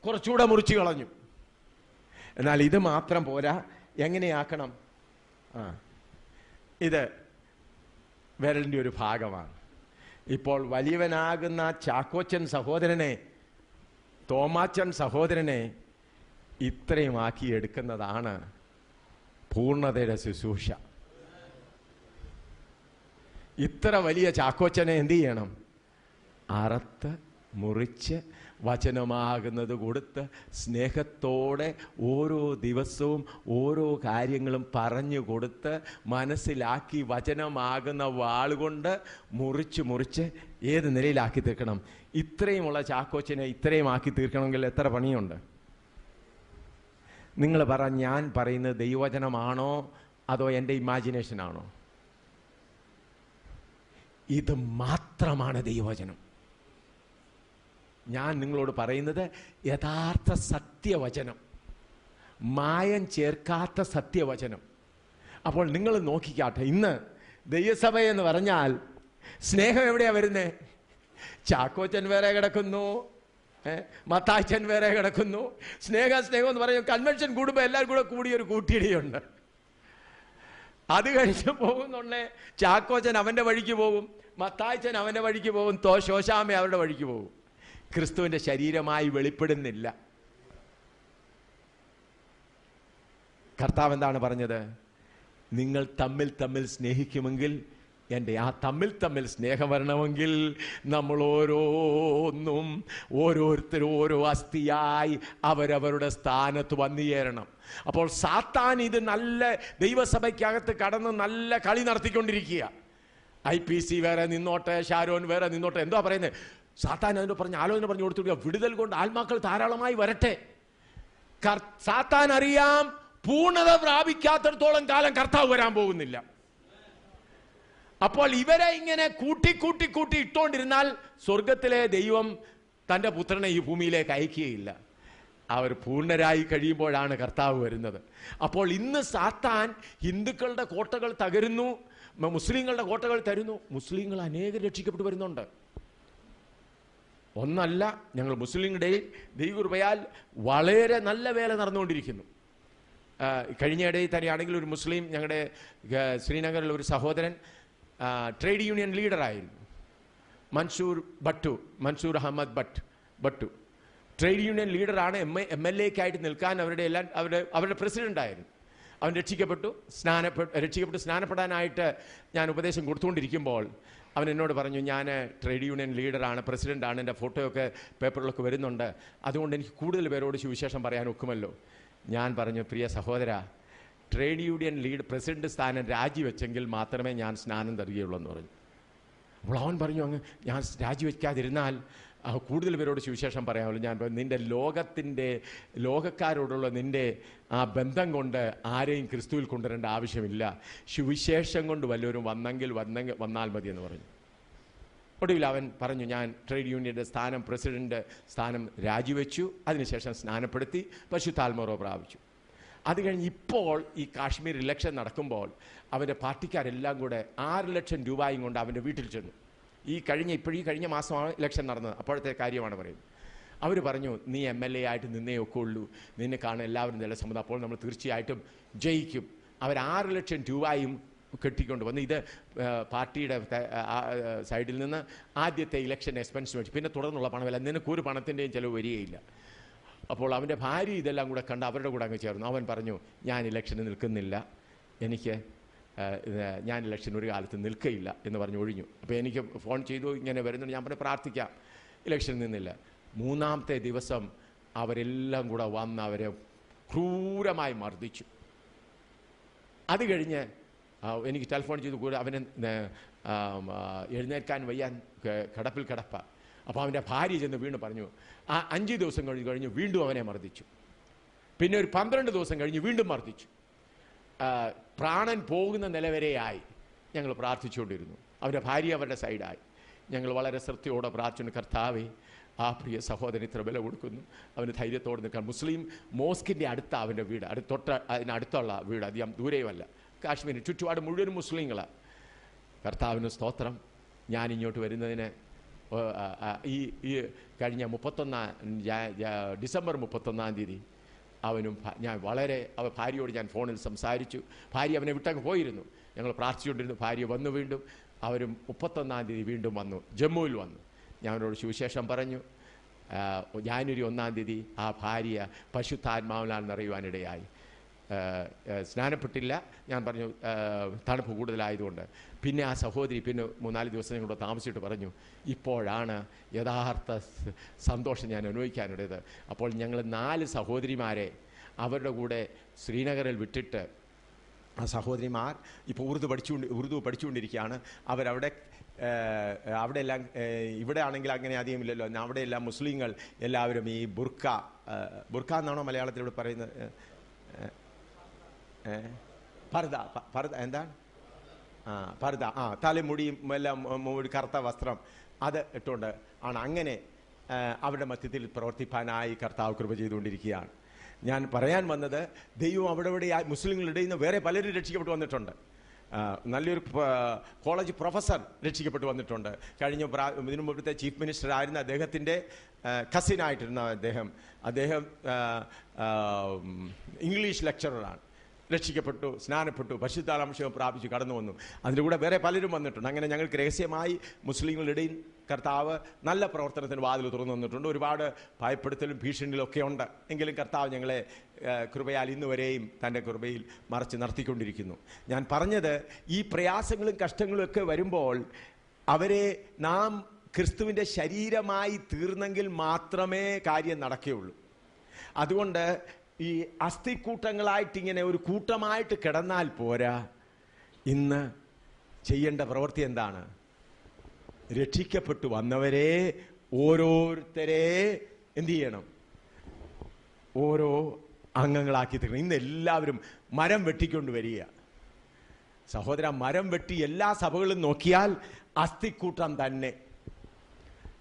കുറച്ചുകൂടെ മുറിച്ച് കളഞ്ഞു. എന്നാൽ ഇത് മാത്രം പോരാ, എങ്ങനെയാക്കണം? ഇത് വിരലിൻ്റെ ഒരു ഭാഗമാണ്. ഇപ്പോൾ വലിയവനാകുന്ന ചാക്കോച്ചൻ സഹോദരനെ, തോമാച്ചൻ സഹോദരനെ ഇത്രയും ആക്കി എടുക്കുന്നതാണ് പൂർണ്ണതയുടെ ശുശ്രൂഷ. ഇത്ര വലിയ ചാക്കോച്ചനെ എന്ത് ചെയ്യണം? അറുത്ത് മുറിച്ച് വചനമാകുന്നത് കൊടുത്ത് സ്നേഹത്തോടെ ഓരോ ദിവസവും ഓരോ കാര്യങ്ങളും പറഞ്ഞു കൊടുത്ത് മനസ്സിലാക്കി വചനമാകുന്ന വാളുകൊണ്ട് മുറിച്ച് ഏത് നിലയിലാക്കി തീർക്കണം? ഇത്രയുമുള്ള ചാക്കോച്ചനെ ഇത്രയും ആക്കി തീർക്കണമെങ്കിൽ എത്ര പണിയുണ്ട്? നിങ്ങൾ പറ, ഞാൻ പറയുന്നത് ദൈവവചനമാണോ അതോ എൻ്റെ ഇമാജിനേഷനാണോ? ഇത് മാത്രമാണ് ദൈവവചനം. ഞാൻ നിങ്ങളോട് പറയുന്നത് യഥാർത്ഥ സത്യവചനം, മായം ചേർക്കാത്ത സത്യവചനം. അപ്പോൾ നിങ്ങൾ നോക്കിക്കാട്ടെ, ഇന്ന് ദൈവസഭ എന്ന് പറഞ്ഞാൽ സ്നേഹം എവിടെയാ വരുന്നേ? ചാക്കോച്ചൻ വേറെ കിടക്കുന്നു, മത്താച്ചൻ വേറെ കിടക്കുന്നു. സ്നേഹം എന്ന് പറയും. കൺവെൻഷൻ കൂടുമ്പോൾ എല്ലാവരും കൂടെ കൂടിയൊരു കൂട്ടിയിടിയുണ്ട്. അത് കഴിഞ്ഞ് പോകുന്നുണ്ടേ ചാക്കോച്ചൻ അവൻ്റെ വഴിക്ക് പോകും, മത്താച്ചൻ അവൻ്റെ വഴിക്ക് പോകും, ശോശാമ്മ അവരുടെ വഴിക്ക് പോകും. ക്രിസ്തുവിന്റെ ശരീരമായി വെളിപ്പെടുന്നില്ല. കർത്താവ് എന്താണ് പറഞ്ഞത്? നിങ്ങൾ തമ്മിൽ സ്നേഹിക്കുമെങ്കിൽ, എൻ്റെ ആ തമ്മിൽ സ്നേഹം വരണമെങ്കിൽ നമ്മൾ ഓരോരുത്തരും ഓരോ അസ്ഥിയായി അവരവരുടെ സ്ഥാനത്ത് വന്നു ചേരണം. അപ്പോൾ സാത്താൻ ഇത് നല്ല ദൈവസഭയ്ക്കകത്ത് കടന്ന് നല്ല കളി നടത്തിക്കൊണ്ടിരിക്കുക. IPC വേറെ നിന്നോട്ടെ, ഷാരോൻ വേറെ നിന്നോട്ടെ, എന്താ പറയുന്നത്? സാത്താൻ അതിന് പറഞ്ഞ് ആലോചന പറഞ്ഞു കൊടുത്തു, വിടുതൽ കൊണ്ട് ആത്മാക്കൾ ധാരാളമായി വരട്ടെ. സാത്താൻ അറിയാം, പൂർണ്ണത പ്രാപിക്കാത്തിടത്തോളം കാലം കർത്താവ് വരാൻ പോകുന്നില്ല. അപ്പോൾ ഇവരെ ഇങ്ങനെ കൂട്ടി ഇട്ടുകൊണ്ടിരുന്നാൽ സ്വർഗത്തിലെ ദൈവം തൻ്റെ പുത്രനെ ഈ ഭൂമിയിലേക്ക് അയക്കുകയില്ല. അവർ പൂർണ്ണരായി കഴിയുമ്പോഴാണ് കർത്താവ് വരുന്നത്. അപ്പോൾ ഇന്ന് സാത്താൻ ഹിന്ദുക്കളുടെ കോട്ടകൾ തകരുന്നു, മുസ്ലിങ്ങളുടെ കോട്ടകൾ തരുന്നു. മുസ്ലിങ്ങൾ അനേകം രക്ഷിക്കപ്പെട്ടു വരുന്നുണ്ട്. ഒന്നല്ല, ഞങ്ങൾ മുസ്ലിങ്ങളുടെ ദൈവകൃപയാൽ വളരെ നല്ല വേല നടന്നുകൊണ്ടിരിക്കുന്നു. കഴിഞ്ഞയിടയിൽ തന്നെയാണെങ്കിൽ ഒരു മുസ്ലിം, ഞങ്ങളുടെ ശ്രീനഗറിൽ ഒരു സഹോദരൻ ട്രേഡ് യൂണിയൻ ലീഡറായിരുന്നു, മൻസൂർ അഹമ്മദ് ഭട്ടു. ട്രേഡ് യൂണിയൻ ലീഡറാണ്. MLA-ക്കായിട്ട് നിൽക്കാൻ അവരുടെ പ്രസിഡന്റായിരുന്നു. അവൻ രക്ഷിക്കപ്പെട്ടു സ്നാനപ്പെടാനായിട്ട് ഞാൻ ഉപദേശം കൊടുത്തുകൊണ്ടിരിക്കുമ്പോൾ അവൻ എന്നോട് പറഞ്ഞു, ഞാൻ ട്രേഡ് യൂണിയൻ ലീഡറാണ്, പ്രസിഡൻ്റാണ്, എൻ്റെ ഫോട്ടോയൊക്കെ പേപ്പറിലൊക്കെ വരുന്നുണ്ട്, അതുകൊണ്ട് എനിക്ക് കൂടുതൽ പേരോട് സുവിശേഷം പറയാൻ ഒക്കുമല്ലോ. ഞാൻ പറഞ്ഞു, പ്രിയ സഹോദര, ട്രേഡ് യൂണിയൻ പ്രസിഡന്റ് സ്ഥാനം രാജിവെച്ചെങ്കിൽ മാത്രമേ ഞാൻ സ്നാനം തരികയുള്ളൂ എന്ന് പറഞ്ഞു. അപ്പോൾ അവൻ പറഞ്ഞു, അങ്ങ് ഞാൻ രാജിവെക്കാതിരുന്നാൽ കൂടുതൽ പേരോട് സുവിശേഷം പറയാമല്ലോ. ഞാൻ നിൻ്റെ ലോകക്കാരോടുള്ള നിൻ്റെ ആ ബന്ധം കൊണ്ട് ആരെയും ക്രിസ്തുവിൽ കൊണ്ടുവരേണ്ട ആവശ്യമില്ല, സുവിശേഷം കൊണ്ട് വല്ലവരും വന്നാൽ മതി എന്ന് പറഞ്ഞു. ഒടുവിൽ അവൻ പറഞ്ഞു, ഞാൻ ട്രേഡ് യൂണിയൻ്റെ പ്രസിഡന്റ് സ്ഥാനം രാജിവെച്ചു, അതിനുശേഷം സ്നാനപ്പെടുത്തി പരിശുദ്ധാത്മാവ് പ്രാപിച്ചു. അത് കഴിഞ്ഞ് ഇപ്പോൾ ഈ കാശ്മീർ ഇലക്ഷൻ നടക്കുമ്പോൾ അവൻ്റെ പാർട്ടിക്കാരെല്ലാം കൂടെ 6 ലക്ഷം രൂപയും കൊണ്ട് അവൻ്റെ വീട്ടിൽ ചെന്നു. ഈ കഴിഞ്ഞ മാസമാണ് ഇലക്ഷൻ നടന്നത്, അപ്പോഴത്തെ കാര്യമാണ് പറയുന്നത്. അവർ പറഞ്ഞു, നീ MLA ആയിട്ട് നിന്നേ ഒക്കെ ഉള്ളൂ, നിന്നെ കാണാൻ എല്ലാവരും നല്ല സമ്മതം, അപ്പോൾ നമ്മൾ തീർച്ചയായിട്ടും ജയിക്കും. അവർ 6 ലക്ഷം രൂപയും കെട്ടിക്കൊണ്ട് വന്ന് ഇത് പാർട്ടിയുടെ സൈഡിൽ നിന്ന് ആദ്യത്തെ ഇലക്ഷൻ എക്സ്പെൻസ് വെച്ചു. പിന്നെ തുടർന്നുള്ള പണമല്ല, നിനക്കൊരു പണത്തിൻ്റെയും ചിലവ് വരികയില്ല. അപ്പോൾ അവൻ്റെ ഭാര്യ ഇതെല്ലാം കൂടെ കണ്ട് അവരുടെ കൂടെ അങ്ങ് ചേർന്നു. അവൻ പറഞ്ഞു, ഞാൻ ഇലക്ഷന് നിൽക്കുന്നില്ല, ഞാൻ ഇലക്ഷൻ ഒരു കാലത്ത് നിൽക്കയില്ല എന്ന് പറഞ്ഞ് ഒഴിഞ്ഞു. അപ്പോൾ എനിക്ക് ഫോൺ ചെയ്തു, ഇങ്ങനെ വരുന്നുണ്ട്. ഞാൻ പറഞ്ഞു പ്രാർത്ഥിക്കാം. ഇലക്ഷൻ നിന്നില്ല. 3-ാമത്തെ ദിവസം അവരെല്ലാം കൂടെ വന്ന് അവരെ ക്രൂരമായി മർദ്ദിച്ചു. അത് കഴിഞ്ഞ് എനിക്ക് ടെലിഫോൺ ചെയ്തു, കൂടെ അവനെ എഴുന്നേൽക്കാൻ വയ്യാൻ കിടപ്പിൽ കിടപ്പ. അപ്പോൾ അവൻ്റെ ഭാര്യ ചെന്ന് വീണ്ടും പറഞ്ഞു. 5 ദിവസം കഴിഞ്ഞ് വീണ്ടും അവനെ മർദ്ദിച്ചു. പിന്നെ ഒരു 12 ദിവസം കഴിഞ്ഞ് വീണ്ടും മർദ്ദിച്ചു. പ്രാണൻ പോകുന്ന നിലവരെയായി ഞങ്ങൾ പ്രാർത്ഥിച്ചുകൊണ്ടിരുന്നു. അവൻ്റെ ഭാര്യ അവരുടെ സൈഡായി. ഞങ്ങൾ വളരെ ശ്രദ്ധയോടെ പ്രാർത്ഥിച്ചു, കർത്താവേ, ആ പ്രിയ സഹോദരൻ ഇത്ര വില കൊടുക്കുന്നു, അവന് ധൈര്യത്തോടെ നിൽക്കാൻ. മുസ്ലിം മോസ്കിൻ്റെ അടുത്ത അവൻ്റെ വീട്, അതിനടുത്തുള്ള വീട്, അധികം ദൂരെയുമല്ല. കാശ്മീരിൽ ചുറ്റുപാട് മുഴുവൻ മുസ്ലിങ്ങളാണ്. കർത്താവിന് സ്തോത്രം. ഞാനിങ്ങോട്ട് വരുന്നതിന് ഈ കഴിഞ്ഞ ഡിസംബർ 31-ാം തീയതി അവനും ഞാൻ ഭാര്യയോട് ഞാൻ ഫോണിൽ സംസാരിച്ചു. ഭാര്യ അവനെ വിട്ടങ്ങ് പോയിരുന്നു. ഞങ്ങൾ പ്രാർത്ഥിച്ചുകൊണ്ടിരുന്നു. ഭാര്യ വന്നു വീണ്ടും. അവരും 31-ാം തീയതി വീണ്ടും വന്നു, ജമ്മുവിൽ വന്നു. ഞാൻ അവരോട് സുവിശേഷം പറഞ്ഞു. ജാനുവരി 1-ാം തീയതി ആ ഭാര്യ പരിശുദ്ധാത്മാവിനാൽ നിറയുവാനിടയായി. സ്നാനപ്പെട്ടില്ല. ഞാൻ പറഞ്ഞു തണുപ്പ് കൂടുതലായതുകൊണ്ട്. പിന്നെ ആ സഹോദരി പിന്നെ 3-4 ദിവസം ഞങ്ങളോട് താമസിച്ചിട്ട് പറഞ്ഞു, ഇപ്പോഴാണ് യഥാർത്ഥ സന്തോഷം ഞാൻ അനുഭവിക്കാനുള്ളത്. അപ്പോൾ ഞങ്ങൾ 4 സഹോദരിമാരെ അവരുടെ കൂടെ ശ്രീനഗറിൽ വിട്ടിട്ട്, ആ സഹോദരിമാർ ഇപ്പോൾ ഉറുദു പഠിച്ചുകൊണ്ടിരിക്കുകയാണ്. അവരവിടെ എല്ലാം ഇവിടെ ആണെങ്കിൽ അങ്ങനെ അധികമില്ലല്ലോ. അവിടെയെല്ലാം മുസ്ലിങ്ങൾ എല്ലാവരും ഈ ബുർക്ക എന്നാണോ മലയാളത്തിൽ ഇവിടെ പറയുന്നത്? പർദ എന്താണ്? പർദ. തലമുടിയും എല്ലാം കറുത്ത വസ്ത്രം അത് ഇട്ടുകൊണ്ട് ആണ് അങ്ങനെ അവരുടെ മധ്യത്തിൽ പ്രവർത്തിപ്പാനായി കർത്താവ് കൃപ ചെയ്തുകൊണ്ടിരിക്കുകയാണ്. ഞാൻ പറയാൻ വന്നത്, ദൈവം അവിടെ മുസ്ലിങ്ങളുടെ ഇടയിൽ നിന്ന് വേറെ പലരും രക്ഷിക്കപ്പെട്ടു വന്നിട്ടുണ്ട്. നല്ലൊരു കോളേജ് പ്രൊഫസർ രക്ഷിക്കപ്പെട്ടു വന്നിട്ടുണ്ട്. ഇതിനു മുമ്പത്തെ ചീഫ് മിനിസ്റ്റർ ആയിരുന്ന അദ്ദേഹത്തിൻ്റെ കസിനായിട്ടിരുന്ന അദ്ദേഹം ഇംഗ്ലീഷ് ലെക്ചററാണ്. രക്ഷിക്കപ്പെട്ടു, സ്നാനപ്പെട്ടു, പരിശുദ്ധാംശം പ്രാപിച്ചു കടന്നു വന്നു. അതിൻ്റെ കൂടെ വേറെ പലരും വന്നിട്ടുണ്ട്. അങ്ങനെ ഞങ്ങൾക്ക് രഹസ്യമായി മുസ്ലിങ്ങളുടെ ഇടയിൽ കർത്താവ് നല്ല പ്രവർത്തനത്തിന് വാതിൽ തുറന്നു വന്നിട്ടുണ്ട്. ഒരുപാട് ഭയപ്പെടുത്തലും ഭീഷണിയിലും ഒക്കെ ഉണ്ട്. എങ്കിലും കർത്താവ് ഞങ്ങളെ കൃപയാൽ ഇന്നുവരെയും തൻ്റെ കൃപയിൽ മറച്ച് നിർത്തിക്കൊണ്ടിരിക്കുന്നു. ഞാൻ പറഞ്ഞത്, ഈ പ്രയാസങ്ങളും കഷ്ടങ്ങളും ഒക്കെ വരുമ്പോൾ അവരെ നാം ക്രിസ്തുവിൻ്റെ ശരീരമായി തീർന്നെങ്കിൽ മാത്രമേ കാര്യം നടക്കുകയുള്ളൂ. അതുകൊണ്ട് ഈ അസ്ഥിക്കൂട്ടങ്ങളായിട്ട് ഇങ്ങനെ ഒരു കൂട്ടമായിട്ട് കിടന്നാൽ പോരാ. ഇന്ന് ചെയ്യേണ്ട പ്രവൃത്തി എന്താണ്? രക്ഷിക്കപ്പെട്ടു വന്നവരെ ഓരോരുത്തരെ എന്തു ചെയ്യണം? ഓരോ അംഗങ്ങളാക്കി തീർക്കണം. ഇന്ന് എല്ലാവരും മരം വെട്ടിക്കൊണ്ട് വരിക. സഹോദര, മരം വെട്ടി എല്ലാ സഭകളും നോക്കിയാൽ അസ്ഥിക്കൂട്ടം തന്നെ.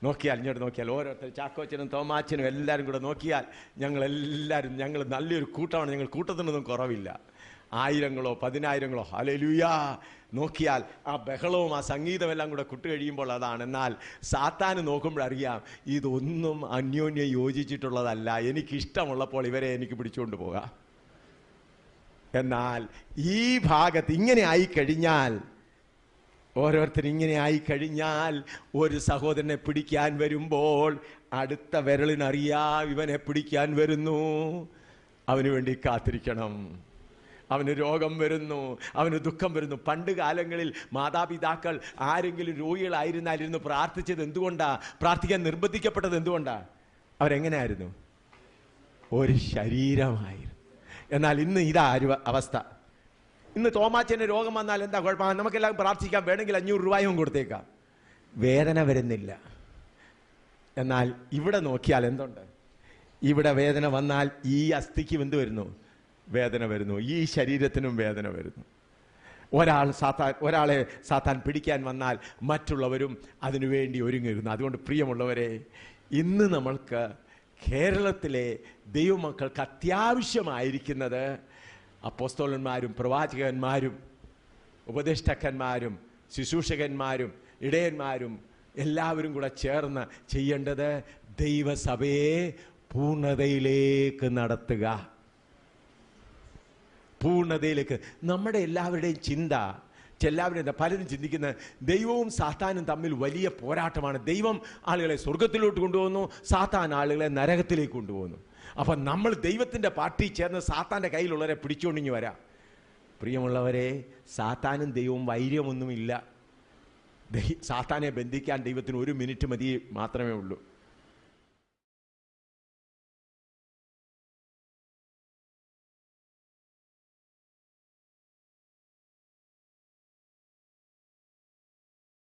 ഇങ്ങോട്ട് നോക്കിയാൽ ഓരോരുത്തർ, ചാക്കോച്ചനും തോമാച്ചനും എല്ലാവരും കൂടെ നോക്കിയാൽ ഞങ്ങൾ നല്ലൊരു കൂട്ടമാണ്. ഞങ്ങൾ കൂട്ടത്തിനൊന്നും കുറവില്ല. 1000-ങ്ങളോ 10,000-ങ്ങളോ ഹല്ലേലൂയ നോക്കിയാൽ ആ ബഹളവും ആ സംഗീതമെല്ലാം കൂടെ കഴിയുമ്പോൾ അതാണ്. എന്നാൽ സാത്താന് നോക്കുമ്പോഴറിയാം, ഇതൊന്നും അന്യോന്യം യോജിച്ചിട്ടുള്ളതല്ല. എനിക്കിഷ്ടമുള്ളപ്പോൾ ഇവരെ എനിക്ക് പിടിച്ചുകൊണ്ട് പോകാം. എന്നാൽ ഈ ഭാഗത്ത് ഇങ്ങനെ ആയിക്കഴിഞ്ഞാൽ, ഓരോരുത്തർ ഇങ്ങനെ ആയിക്കഴിഞ്ഞാൽ, ഒരു സഹോദരനെ പിടിക്കാൻ വരുമ്പോൾ അടുത്ത വിരലിനറിയാം ഇവനെ പിടിക്കാൻ വരുന്നു. അവന് വേണ്ടി കാത്തിരിക്കണം. അവന് രോഗം വരുന്നു, അവന് ദുഃഖം വരുന്നു. പണ്ട് കാലങ്ങളിൽ മാതാപിതാക്കൾ ആരെങ്കിലും രോഗികളായിരുന്നാലിരുന്ന് പ്രാർത്ഥിച്ചത് എന്തുകൊണ്ടാ? പ്രാർത്ഥിക്കാൻ നിർബന്ധിക്കപ്പെട്ടത് എന്തുകൊണ്ടാ? അവരെങ്ങനെയായിരുന്നു? ഒരു ശരീരമായിരുന്നു. എന്നാൽ ഇന്ന് ഇതാ അവസ്ഥ. ഇന്ന് തോമാച്ചന് രോഗം വന്നാൽ എന്താ കുഴപ്പം? നമുക്കെല്ലാം പ്രാർത്ഥിക്കാം, വേണമെങ്കിൽ 500 രൂപയും കൊടുത്തേക്കാം, വേദന വരുന്നില്ല. എന്നാൽ ഇവിടെ നോക്കിയാൽ എന്തുണ്ട്? ഇവിടെ വേദന വന്നാൽ ഈ അസ്ഥിക്ക് എന്ത് വരുന്നു? വേദന വരുന്നു. ഈ ശരീരത്തിനും വേദന വരുന്നു. ഒരാളെ സാത്താൻ പിടിക്കാൻ വന്നാൽ മറ്റുള്ളവരും അതിനുവേണ്ടി ഒരുങ്ങിയിരുന്നു. അതുകൊണ്ട് പ്രിയമുള്ളവരെ, ഇന്ന് നമ്മൾക്ക് കേരളത്തിലെ ദൈവമക്കൾക്ക് അത്യാവശ്യമായിരിക്കുന്നത് അപ്പോസ്തലന്മാരും പ്രവാചകന്മാരും ഉപദേഷ്ടാക്കന്മാരും ശുശ്രൂഷകന്മാരും ഇടയന്മാരും എല്ലാവരും കൂടെ ചേർന്ന് ചെയ്യേണ്ടത് ദൈവസഭയെ പൂർണ്ണതയിലേക്ക് നടത്തുക. പൂർണ്ണതയിലേക്ക്. നമ്മുടെ എല്ലാവരുടെയും ചിന്ത, പലരും ചിന്തിക്കുന്നത് ദൈവവും സാത്താനും തമ്മിൽ വലിയ പോരാട്ടമാണ്. ദൈവം ആളുകളെ സ്വർഗത്തിലോട്ട് കൊണ്ടുപോകുന്നു, സാത്താൻ ആളുകളെ നരകത്തിലേക്ക് കൊണ്ടുപോകുന്നു. അപ്പം നമ്മൾ ദൈവത്തിൻ്റെ പാർട്ടി ചേർന്ന് സാത്താൻ്റെ കയ്യിലുള്ളവരെ പിടിച്ചുകൊണ്ടിങ്ങി വരാം. പ്രിയമുള്ളവരെ, സാത്താനും ദൈവവും വൈര്യമൊന്നുമില്ല. സാത്താനെ ബന്ധിക്കാൻ ദൈവത്തിന് 1 മിനിറ്റ് മതി മാത്രമേ ഉള്ളൂ.